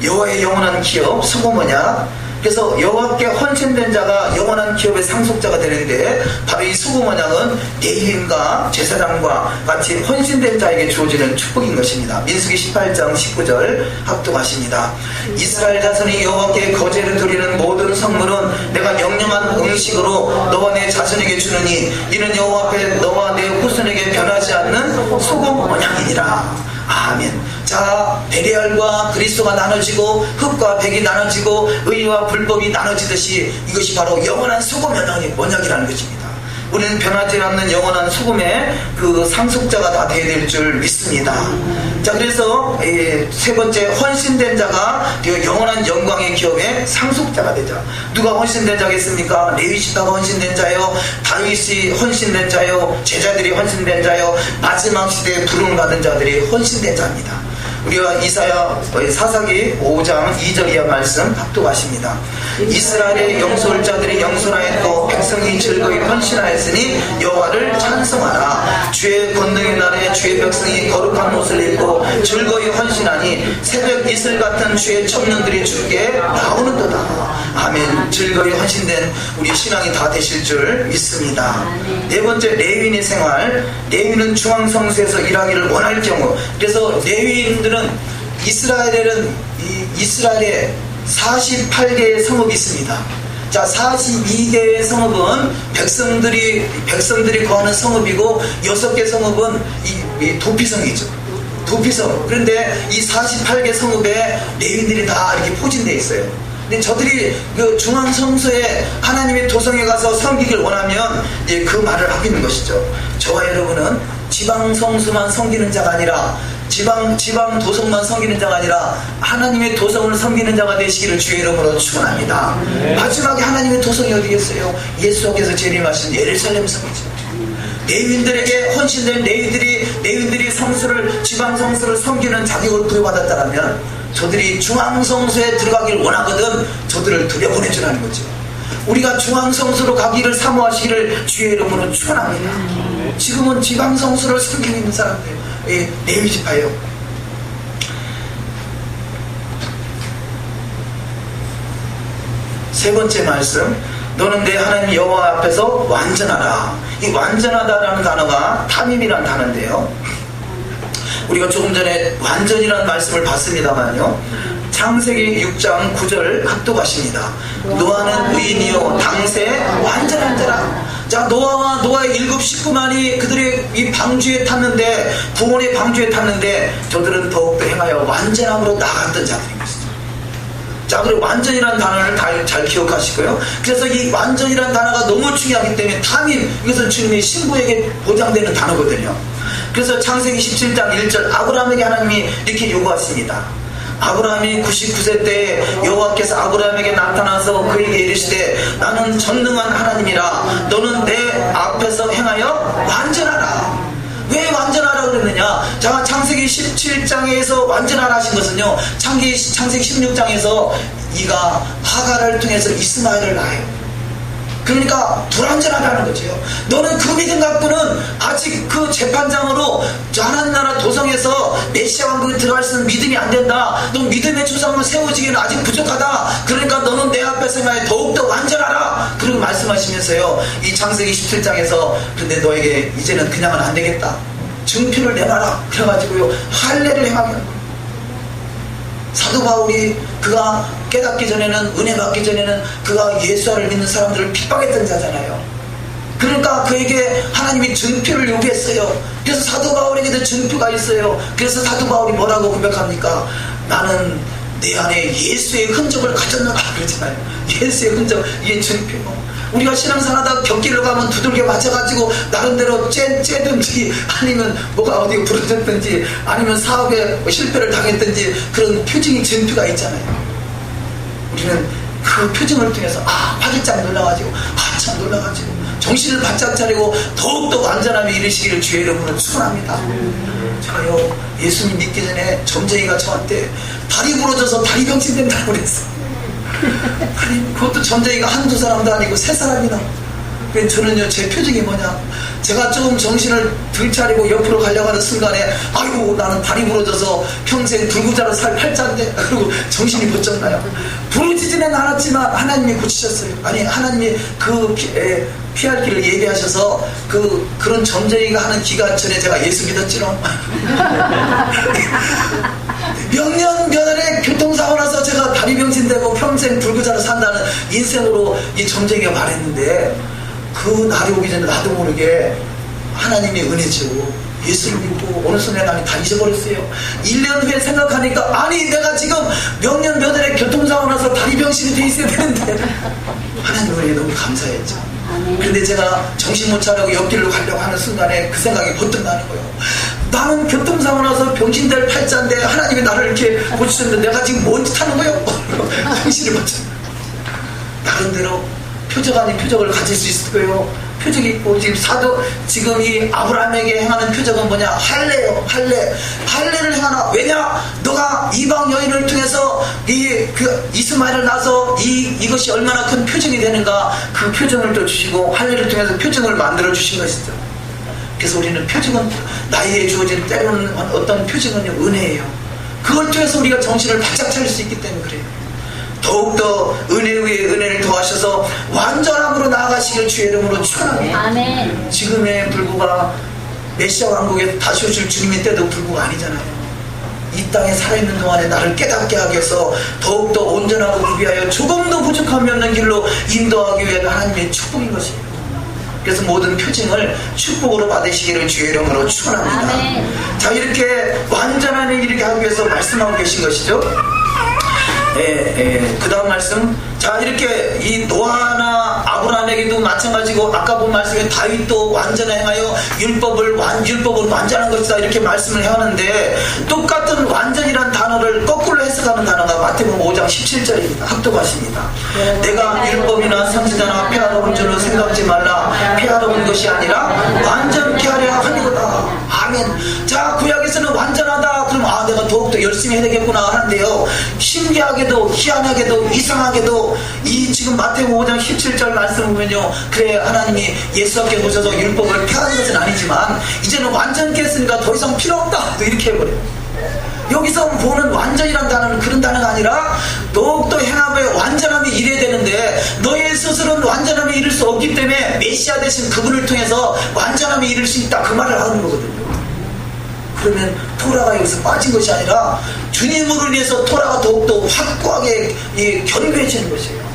여호와의 영원한 기업, 수고 뭐냐? 그래서 여호와께 헌신된 자가 영원한 기업의 상속자가 되는데, 바로 이 수고모양은 레위인과 제사장과 같이 헌신된 자에게 주어지는 축복인 것입니다. 민수기 18장 19절 합독하십니다. 이스라엘 자손이 여호와께 거제를 드리는 모든 성물은 내가 명령한 음식으로 너와 내 자손에게 주느니 이는 여호와 앞에 너와 내 후손에게 변하지 않는 수고모양이니라. 아멘. 자, 베레알과 그리스도가 나눠지고 흙과 백이 나눠지고 의와 불법이 나눠지듯이 이것이 바로 영원한 소금 언약이라는 것입니다. 우리는 변하지 않는 영원한 소금의 그 상속자가 다 되어야 될 줄 믿습니다. 자, 그래서 세 번째, 헌신된 자가 영원한 영광의 기업의 상속자가 되자. 누가 헌신된 자겠습니까? 레위 지파가 헌신된 자요, 다윗이 헌신된 자요, 제자들이 헌신된 자요, 마지막 시대에 부름을 받은 자들이 헌신된 자입니다. 우리가 이사야 사사기 5장 2절 이하 말씀 합독하십니다. 이스라엘의 영솔 자들이 영솔하였고 백성이 즐거이 헌신하였으니 여호와를 찬송하라. 주의 권능의 날에 주의 백성이 거룩한 옷을 입고 즐거이 헌신하니 새벽 이슬 같은 주의 청년들이 주께 나오는도다. 아멘. 즐거이 헌신된 우리 신앙이 다 되실 줄 믿습니다. 네 번째, 레위인의 생활. 레위는 중앙성소에서 일하기를 원할 경우, 그래서 레위인들은 이스라엘에 48개의 성읍이 있습니다. 자, 42개의 성읍은 백성들이 거하는 성읍이고 6개 성읍은 이 도피성이죠. 도피성. 그런데 이 48개 성읍에 레위인들이 다 이렇게 포진되어 있어요. 근데 저들이 그 중앙성소에 하나님의 도성에 가서 섬기길 원하면 이제 그 말을 하고 있는 것이죠. 저와 여러분은 지방성소만 섬기는 자가 아니라 지방 도성만 섬기는 자가 아니라 하나님의 도성을 섬기는 자가 되시기를 주의 이름으로 축원합니다. 마지막에 하나님의 도성이 어디겠어요? 예수께서 재림하신 예루살렘 성이죠. 레위인들에게 헌신된 레위인들이 지방 성소를 섬기는 자격을 부여받았다면 저들이 중앙성소에 들어가길 원하거든 저들을 들여보내주라는 거죠. 우리가 중앙성소로 가기를 사모하시기를 주의 이름으로 축원합니다. 지금은 지방성소를 섬기고 있는 사람들, 레위 지파예요. 세 번째 말씀, 너는 내 하나님 여호와 앞에서 완전하라. 이 완전하다라는 단어가 탐임이라는 단어인데요, 우리가 조금 전에 완전이라는 말씀을 봤습니다만요, 창세기 6장 9절 합독하십니다. 노아는 의인이요 당세 완전한 자라. 자, 노아의 7 식구만이 그들의 이 방주에 탔는데, 구원의 방주에 탔는데 저들은 더욱더 행하여 완전함으로 나갔던 자들인 것이죠. 자, 그리고 완전이라는 단어를 잘 기억하시고요. 그래서 이 완전이라는 단어가 너무 중요하기 때문에 탐임, 이것은 주님의 신부에게 보장되는 단어거든요. 그래서 창세기 17장 1절 아브라함에게 하나님이 이렇게 요구하십니다. 아브라함이 99세 때 여호와께서 아브라함에게 나타나서 그에게 이르시되 나는 전능한 하나님이라 너는 내 앞에서 행하여 완전하라. 왜 완전하라 그랬느냐? 자, 창세기 17장에서 완전하라 하신 것은요, 창세기 16장에서 이가 하갈을 통해서 이스마엘을 낳아요. 그러니까 불완전하다는 거죠. 너는 그 믿음 갖고는 아직 그 재판장으로 하나님 나라 도성에서 메시아 왕국에 들어갈 수 있는 믿음이 안 된다. 너 믿음의 조상을 세워지기는 아직 부족하다. 그러니까 너는 내 앞에서 더욱더 완전하라. 그리고 말씀하시면서요, 이 창세기 17장에서 근데 너에게 이제는 그냥은 안 되겠다. 증표를 내놔라. 그래가지고요, 할례를 행하게 하는 거예요. 사도 바울이 그가 깨닫기 전에는, 은혜 받기 전에는 그가 예수를 믿는 사람들을 핍박했던 자잖아요. 그러니까 그에게 하나님이 증표를 요구했어요. 그래서 사도 바울에게도 증표가 있어요. 그래서 사도 바울이 뭐라고 고백합니까? 나는 내 안에 예수의 흔적을 가졌노라 그러잖아요. 예수의 흔적, 이게 증표. 우리가 신앙생활하다 벽길로 가면 두들겨 맞아가지고 나름대로 째든지 아니면 뭐가 어디 부러졌든지 아니면 사업에 실패를 당했든지 그런 표징이 증표가 있잖아요. 우리는 그 표징을 통해서 화들짝 놀라가지고 한참 놀라가지고 정신을 바짝 차리고 더욱더 완전함에 이르시기를 주의 이름으로 축원합니다. 저요, 예수님 믿기 전에 점쟁이가 저한테 다리 부러져서 다리 병신된다고 그랬어요. 아니, 그것도 점쟁이가 한두 사람도 아니고 3사람이나. 그래서 저는요, 제 표정이 뭐냐, 제가 좀 정신을 들차리고 옆으로 가려고 하는 순간에 아이고 나는 다리 부러져서 평생 불구자로 살 팔자인데, 그리고 정신이 번쩍나요. 부러지지는 않았지만 하나님이 고치셨어요. 아니, 하나님이 그 피할 길을 예비하셔서 그런 점쟁이가 하는 기간 전에 제가 예수 믿었지롱. 몇 년에 교통사고 나서 제가 다리 병신되고 평생 불구자로 산다는 인생으로 이 점쟁이가 말했는데, 그 날이 오기 전에 나도 모르게 하나님의 은혜죠. 예수를 믿고 어느 순간에 나는 다 잊어버렸어요. 1년 후에 생각하니까 아니 내가 지금 몇 년 몇 월에 교통사고 나서 다리 병신이 돼 있어야 되는데 하나님 은혜에 너무 감사했죠. 그런데 제가 정신 못 차리고 옆길로 가려고 하는 순간에 그 생각이 번뜩 나는 거예요. 나는 교통사고 나서 병신될 팔자인데 하나님이 나를 이렇게 고치셨는데 내가 지금 뭔 짓 하는 거예요? 정신을 못 차려. 나름대로 표적 아닌 표적을 가질 수 있을 거예요. 표적이 있고 지금 이 아브라함에게 행하는 표적은 뭐냐? 할례요. 할례를 행하나. 왜냐? 너가 이방 여인을 통해서 이스마엘을 낳아서 이것이 얼마나 큰 표적이 되는가, 그 표적을 또 주시고 할례를 통해서 표적을 만들어 주신 것이죠. 그래서 우리는 표적은 나에게 주어진 때로는 어떤 표적은 은혜예요. 그걸 통해서 우리가 정신을 바짝 차릴 수 있기 때문에 그래요. 더욱더 은혜 위에 은혜를 더하셔서 완전함으로 나아가시길 주의 이름으로 축원합니다. 아멘. 지금의 불구가 메시아 왕국에 다시 오실 주님의 때도 불구가 아니잖아요. 이 땅에 살아있는 동안에 나를 깨닫게 하기 위해서 더욱더 온전하고 구비하여 조금도 부족함이 없는 길로 인도하기 위한 하나님의 축복인 것입니다. 그래서 모든 표징을 축복으로 받으시기를 주의 이름으로 축원합니다. 아멘. 자, 이렇게 완전한 일 이렇게 하기 위해서 말씀하고 계신 것이죠. 그 다음 말씀. 자, 이렇게 이 노아나 아브라함에게도 마찬가지고 아까 본 말씀에 다윗도 완전히 행하여 율법을 완전한 것이다 이렇게 말씀을 해왔는데, 똑같은 완전이란 단어를 거꾸로 해석하는 단어가 마태복음 5장 17절입니다. 합독하십니다. 내가 율법이나 선지자나 폐하러운 줄로 생각지 말라. 폐하러운 것이 아니라 완전케 하려 하니로다. 아멘. 자, 구약에서는 완전하다. 그럼 내가 더욱더 열심히 해야 되겠구나 하는데요, 신기하게도 희한하게도 이상하게도 이 지금 마태복음 5장 17절 말씀을 보면요, 그래 하나님이 예수 앞에 오셔서 율법을 폐하는 것은 아니지만 이제는 완전케 했으니까 더 이상 필요 없다 또 이렇게 해버려요. 여기서 보는 완전이란 단어는 그런 단어가 아니라 더욱더 행함에 완전함이 이래야 되는데 너의 스스로는 완전함에 이를 수 없기 때문에 메시아 되신 그분을 통해서 완전함에 이를 수 있다, 그 말을 하는 거거든요. 그러면 토라가 여기서 빠진 것이 아니라 주님으로 인해서 토라가 더욱더 확고하게 견고해지는 것이에요.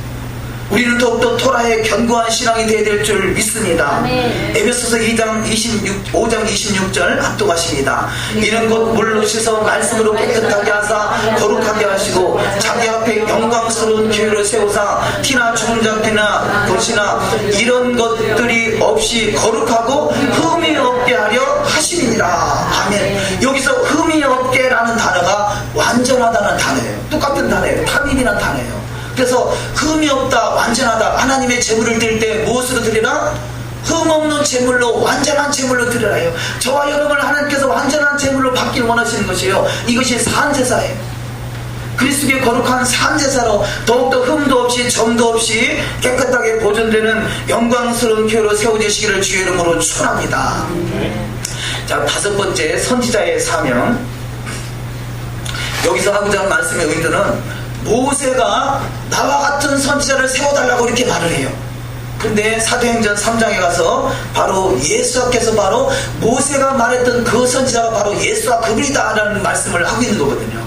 우리는 더욱더 토라의 견고한 신앙이 되어야 될 줄 믿습니다. 에베소서 5장 26절 합독하십니다. 이는 곧 물로 씻어 말씀으로 깨끗하게 하사 거룩하게 하시고 자기 앞에 영광스러운 교회를 세우사 티나 죽은 자태나 돛이나 이런 것들이 없이 거룩하고 흠이 없게 하려 하심이니라. 아멘. 여기서 흠이 없게라는 단어가 완전하다는 단어예요. 똑같은 단어예요. 탐임이라는 단어예요. 그래서 흠이 없다, 완전하다. 하나님의 제물을 드릴 때 무엇으로 드리라? 흠 없는 제물로, 완전한 제물로 드리라요. 저와 여러분을 하나님께서 완전한 제물로 받길 원하시는 것이에요. 이것이 산제사예요. 그리스도의 거룩한 산제사로 더욱더 흠도 없이 점도 없이 깨끗하게 보존되는 영광스러운 교회로 세워주시기를 주의 이름으로 축원합니다. 자, 다섯 번째, 선지자의 사명. 여기서 하고자 하는 말씀의 의도는 모세가 나와 같은 선지자를 세워달라고 이렇게 말을 해요. 근데 사도행전 3장에 가서 바로 예수께서 바로 모세가 말했던 그 선지자가 바로 예수와 그분이다 라는 말씀을 하고 있는 거거든요.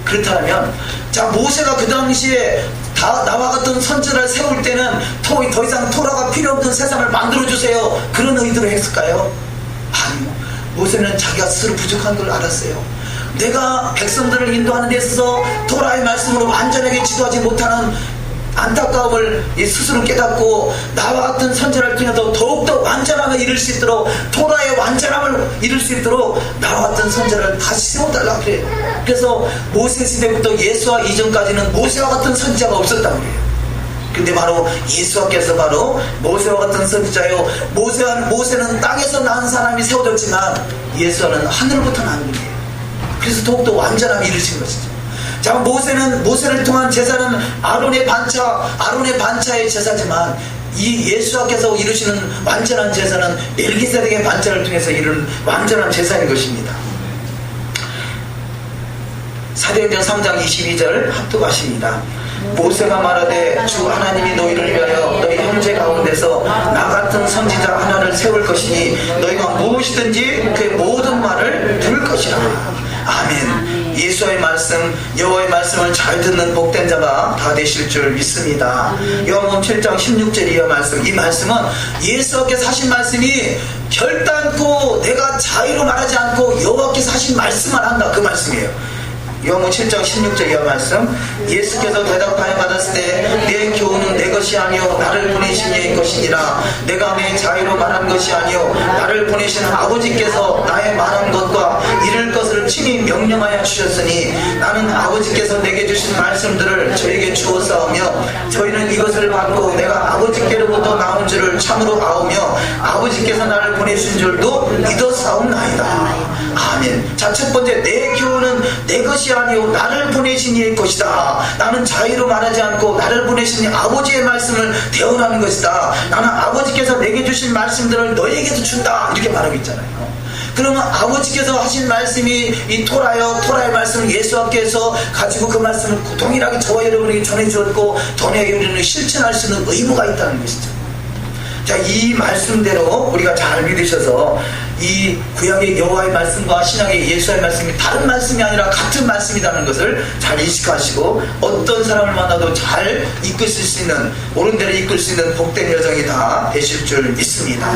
그렇다면 자, 모세가 그 당시에 나와 같은 선지자를 세울 때는 더 이상 토라가 필요 없는 세상을 만들어주세요, 그런 의도로 했을까요? 아니요. 모세는 자기가 스스로 부족한 걸 알았어요. 내가 백성들을 인도하는 데 있어서 토라의 말씀으로 완전하게 지도하지 못하는 안타까움을 스스로 깨닫고 나와 같은 선지자를 통해서 더욱더 완전함을 이룰 수 있도록, 토라의 완전함을 이룰 수 있도록 나와 같은 선지자를 다시 세워달라 그래요. 그래서 모세 시대부터 예수와 이전까지는 모세와 같은 선지자가 없었다고 그래요. 근데 바로 예수께서 바로 모세와 같은 선지자요, 모세는 땅에서 낳은 사람이 세워졌지만 예수는 하늘로부터 낳은 분이에요. 그래서 더욱더 완전함을 이루신 것이죠. 자, 모세를 통한 제사는 아론의 반차의 제사지만 이 예수께서 이루시는 완전한 제사는 멜기세덱의 반차를 통해서 이루는 완전한 제사인 것입니다. 사도행전 3장 22절 합독하십니다. 모세가 말하되 주 하나님이 너희를 위하여 너희 형제 가운데서 나 같은 선지자 하나를 세울 것이니 너희가 무엇이든지 그의 모든 말을 들을 것이라. 아멘. 예수의 말씀, 여호와의 말씀을 잘 듣는 복된 자가 다 되실 줄 믿습니다. 요한복음 7장 16절 이하 말씀, 이 말씀은 예수께서 하신 말씀이 결단코 내가 자유로 말하지 않고 여호와께서 하신 말씀만 한다, 그 말씀이에요. 요한복음 7장 16절 이하 말씀, 예수께서 대답하여 받았을 때 내 교훈은 내 것이 아니요 나를 보내신 이의 것이니라. 내가 내 자유로 말한 것이 아니요 나를 보내신 아버지께서 나의 말한 것과 이를 것을 친히 명령하여 주셨으니 나는 아버지께서 내게 주신 말씀들을 저에게 주었사오며 저희는 이것을 받고 내가 아버지께로부터 나온 줄을 참으로 아오며 아버지께서 나를 보내신 줄도 믿었사옵나이다. 아멘. 자, 첫 번째, 내 교훈은 내 것이 아니요 나를 보내신 이의 것이다. 나는 자유로 말하지 않고 나를 보내신 아버지의 말씀을 대언하는 것이다. 나는 아버지께서 내게 주신 말씀들을 너희에게도 준다, 이렇게 말하고 있잖아요. 그러면 아버지께서 하신 말씀이 이 토라의 말씀을 예수께서 가지고 그 말씀을 동일하게 저와 여러분에게 전해주었고 동일하게 우리는 실천할 수 있는 의무가 있다는 것이죠. 자, 이 말씀대로 우리가 잘 믿으셔서 이 구약의 여호와의 말씀과 신약의 예수의 말씀이 다른 말씀이 아니라 같은 말씀이라는 것을 잘 인식하시고 어떤 사람을 만나도 잘 이끄실 수 있는, 옳은 대로 이끌 수 있는 복된 여정이 다 되실 줄 믿습니다.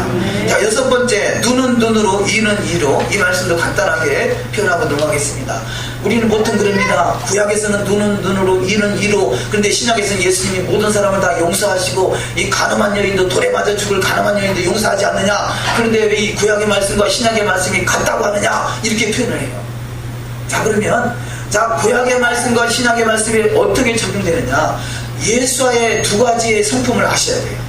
자, 여섯 번째, 눈은 눈으로 이는 이로, 이 말씀도 간단하게 표현하고 넘어가겠습니다. 우리는 보통 그럽니다. 구약에서는 눈은 눈으로 이는 이로, 그런데 신약에서는 예수님이 모든 사람을 다 용서하시고 이 가늠한 여인도 돌에 맞아 죽을 가늠한 여인도 용서하지 않느냐, 그런데 왜 이 구약의 말씀과 신약의 말씀이 같다고 하느냐, 이렇게 표현을 해요. 자, 그러면 자, 구약의 말씀과 신약의 말씀이 어떻게 적용되느냐, 예수와의 두 가지의 성품을 아셔야 돼요.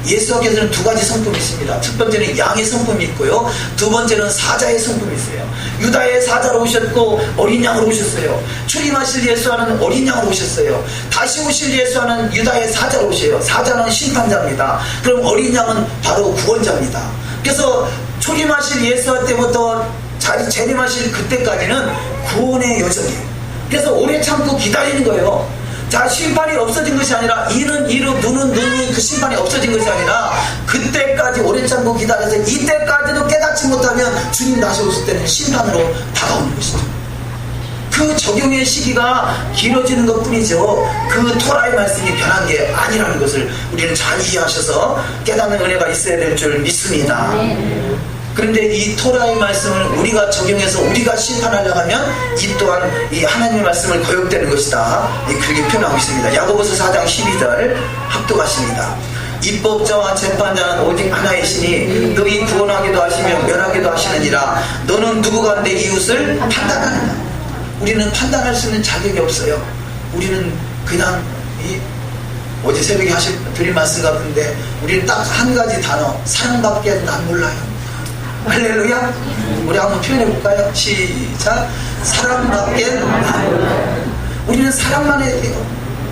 예수께서는 두 가지 성품이 있습니다. 첫 번째는 양의 성품이 있고요, 두 번째는 사자의 성품이 있어요. 유다의 사자로 오셨고 어린 양으로 오셨어요. 출임하실 예수와는 어린 양으로 오셨어요. 다시 오실 예수와는 유다의 사자로 오셔요. 사자는 심판자입니다. 그럼 어린 양은 바로 구원자입니다. 그래서 출임하실 예수와 때부터 재림하실 그때까지는 구원의 여정이에요. 그래서 오래 참고 기다리는 거예요. 자, 심판이 없어진 것이 아니라 이는 이로 눈은 눈이, 그 심판이 없어진 것이 아니라 그때까지 오래 참고 기다려서 이때까지도 깨닫지 못하면 주님 다시 오실 때는 심판으로 다가오는 것이죠. 그 적용의 시기가 길어지는 것 뿐이죠, 그 토라의 말씀이 변한 게 아니라는 것을 우리는 잘 이해하셔서 깨닫는 은혜가 있어야 될 줄 믿습니다. 그런데 이 토라의 말씀을 우리가 적용해서 우리가 심판하려고 하면 이 또한 이 하나님의 말씀을 거역되는 것이다, 그렇게 표현하고 있습니다. 야고보서 4장 12절 합독하십니다. 입법자와 재판자는 오직 하나이시니 너희 구원하기도 하시며 멸하기도 하시느니라. 너는 누구가 내 이웃을 판단하느냐. 우리는 판단할 수 있는 자격이 없어요. 우리는 그냥 어제 새벽에 드린 말씀 같은데 우리는 딱 한 가지 단어, 사랑밖에 난 몰라요. 할렐루야. 우리 한번 표현해 볼까요? 시작. 사랑밖에 난 몰라요. 우리는 사랑만 해야 돼요.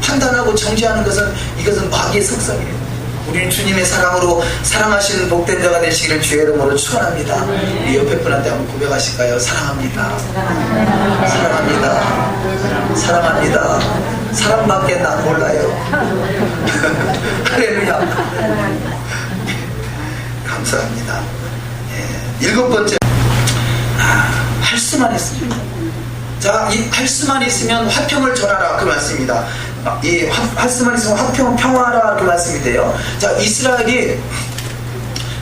판단하고 정죄하는 것은 이것은 마귀의 속성이에요. 우리는 주님의 사랑으로 사랑하시는 복된 자가 되시기를 주의 이름으로 축원합니다. 우리 옆에 분한테 한번 고백하실까요? 사랑합니다. 사랑합니다. 사랑합니다. 사랑밖에 난 몰라요. 할렐루야. 감사합니다. 일곱 번째, 할 수만 있으면, 자, 이 할 수만 있으면 화평을 전하라, 그 말씀입니다. 이 할 수만 있으면 화평, 평화라, 그 말씀이 돼요. 자, 이스라엘이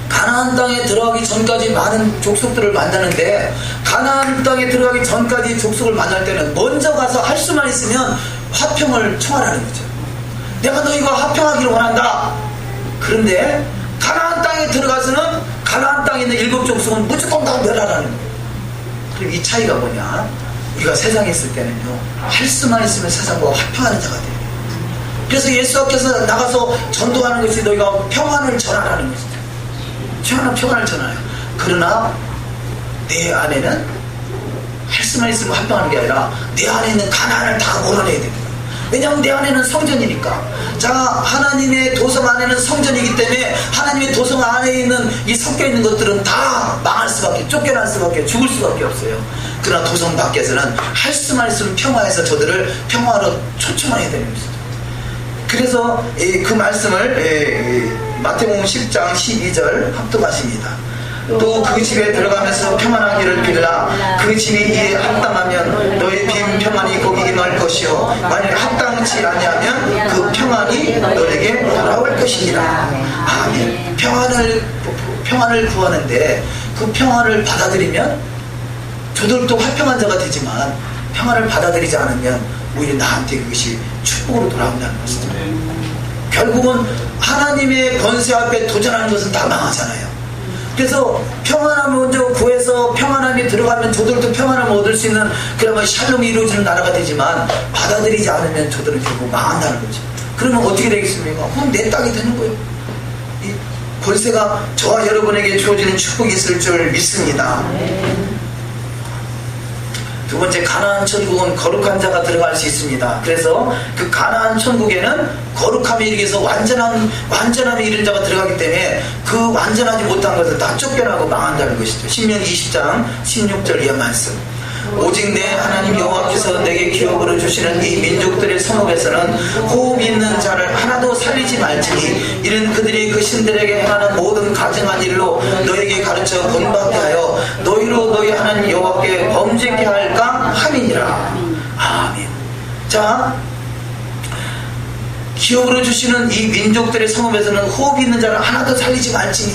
가나안 땅에 들어가기 전까지 많은 족속들을 만나는데, 가나안 땅에 들어가기 전까지 족속을 만날 때는 먼저 가서 할 수만 있으면 화평을 청하라는 거죠. 내가 너희가 화평하기를 원한다. 그런데 가나안 땅에 들어가서는 가나안 땅에 있는 일곱 족속은 무조건 다 멸하라는 거예요. 그럼 이 차이가 뭐냐? 우리가 세상에 있을 때는요, 할 수만 있으면 세상과 화평하는 자가 돼요. 그래서 예수께서 나가서 전도하는 것이 너희가 평안을 전하라는 것이죠. 평안을 전하요. 그러나 내 안에는 할 수만 있으면 화평하는 게 아니라 내 안에 있는 가난을 다 몰아내야 됩니다. 왜냐하면 내 안에는 성전이니까. 자, 하나님의 도성 안에는 성전이기 때문에 하나님의 도성 안에 있는 이 섞여 있는 것들은 다 망할 수밖에, 쫓겨날 수밖에, 죽을 수밖에 없어요. 그러나 도성 밖에서는 할 수만 있으면 평화해서 저들을 평화로 초청해야 되는 것이죠. 그래서 그 말씀을 마태복음 10장 12절 합독하십니다. 또 그 집에 들어가면서 평안하기를 빌라. 그 집이 이에 합당하면 너의 빈 평안이 거기 임할 것이요 만일 합당치 아니하면 그 평안이 너에게 돌아올 것이니라. 아멘. 평안을 구하는데 그 평안을 받아들이면 저들도 화평한 자가 되지만 평안을 받아들이지 않으면 오히려 나한테 그것이 축복으로 돌아온다는 것이죠. 결국은 하나님의 권세 앞에 도전하는 것은 다 망하잖아요. 그래서 평안함을 먼저 구해서 평안함이 들어가면 저들도 평안함을 얻을 수 있는 그러면 샬롬이 이루어지는 나라가 되지만 받아들이지 않으면 저들은 결국 망한다는 거죠. 그러면 어떻게 되겠습니까? 그럼 내 땅이 되는 거예요. 이 권세가 저와 여러분에게 주어지는 축복이 있을 줄 믿습니다. 두 번째, 가나안 천국은 거룩한 자가 들어갈 수 있습니다. 그래서 그 가나안 천국에는 거룩함에 이르게서 완전함에 이른 자가 들어가기 때문에 그 완전하지 못한 것을 다 쫓겨나고 망한다는 것이죠. 신명기 20장 16절 이하 말씀. 오직 내 하나님 여호와께서 내게 기업으로 주시는 이 민족들의 성읍에서는 호흡 있는 자를 하나도 살리지 말지니 이는 그들이 그 신들에게 행하는 모든 가증한 일로 너에게 가르쳐 본받게 하여 너희로 너희 하나님 여호와께 범죄케 할까 함이니라. 아멘. 자, 기업으로 주시는 이 민족들의 성읍에서는 호흡 있는 자를 하나도 살리지 말지니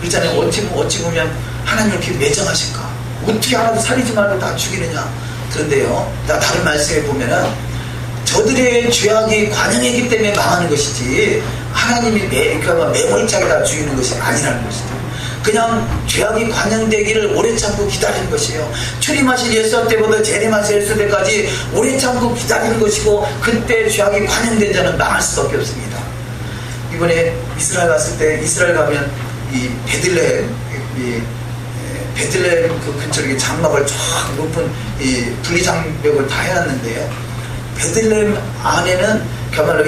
그러잖아요. 어찌 보면 하나님 이렇게 매정하실까? 어떻게 하나도 살리지 말고 다 죽이느냐. 그런데요, 다른 말씀에 보면은 저들의 죄악이 관영이기 때문에 망하는 것이지 하나님이 매몰차게 다 죽이는 것이 아니라는 것이죠. 그냥 죄악이 관영되기를 오래 참고 기다리는 것이에요. 출임하실 예수 때보다 재림하실 예수 때까지 오래 참고 기다리는 것이고 그때 죄악이 관영된 자는 망할 수밖에 없습니다. 이번에 이스라엘 갔을 때 이스라엘 가면 이 베들레헴 그 근처에 장막을 쫙 높은 이 분리장벽을 다 해놨는데요. 베들레헴 안에는 그야말로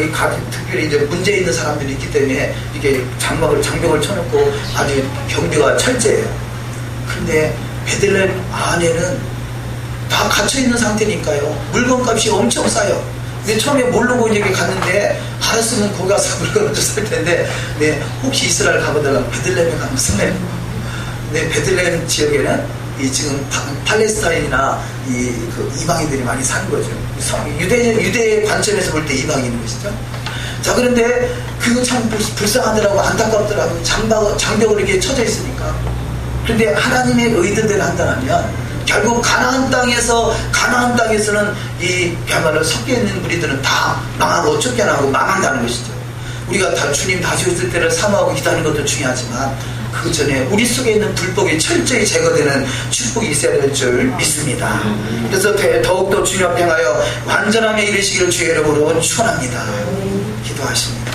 특별히 이제 문제 있는 사람들이 있기 때문에 이게 장벽을 쳐놓고 아주 경비가 철저해요. 그런데 베들레헴 안에는 다 갇혀 있는 상태니까요. 물건값이 엄청 싸요. 근데 처음에 모르고 이제 갔는데 알았으면 거기 가서 물건을 좀 살 텐데, 네, 혹시 이스라엘 가보다가 베들레헴에 가면 싸요. 네, 베들레헴 지역에는 이 지금 팔레스타인이나 그 이방인들이 많이 사는 거죠. 유대의 관점에서 볼 때 이방인인 것이죠. 자, 그런데 그거 참 불쌍하더라고, 안타깝더라고. 장벽을 이렇게 쳐져 있으니까. 그런데 하나님의 의도대로 한다면 결국 가나안 땅에서는 그야말로 섞여 있는 무리들은 다 망하고 쫓겨나고 망한다는 것이죠. 우리가 다 주님 다시 오실 때를 사모하고 기다리는 것도 중요하지만 그 전에 우리 속에 있는 불법이 철저히 제거되는 축복이 있어야 될 줄 믿습니다. 그래서 더욱더 주님 앞에 행하여 완전함에 이르시기를 주의 이름으로 축원합니다. 기도하십니다.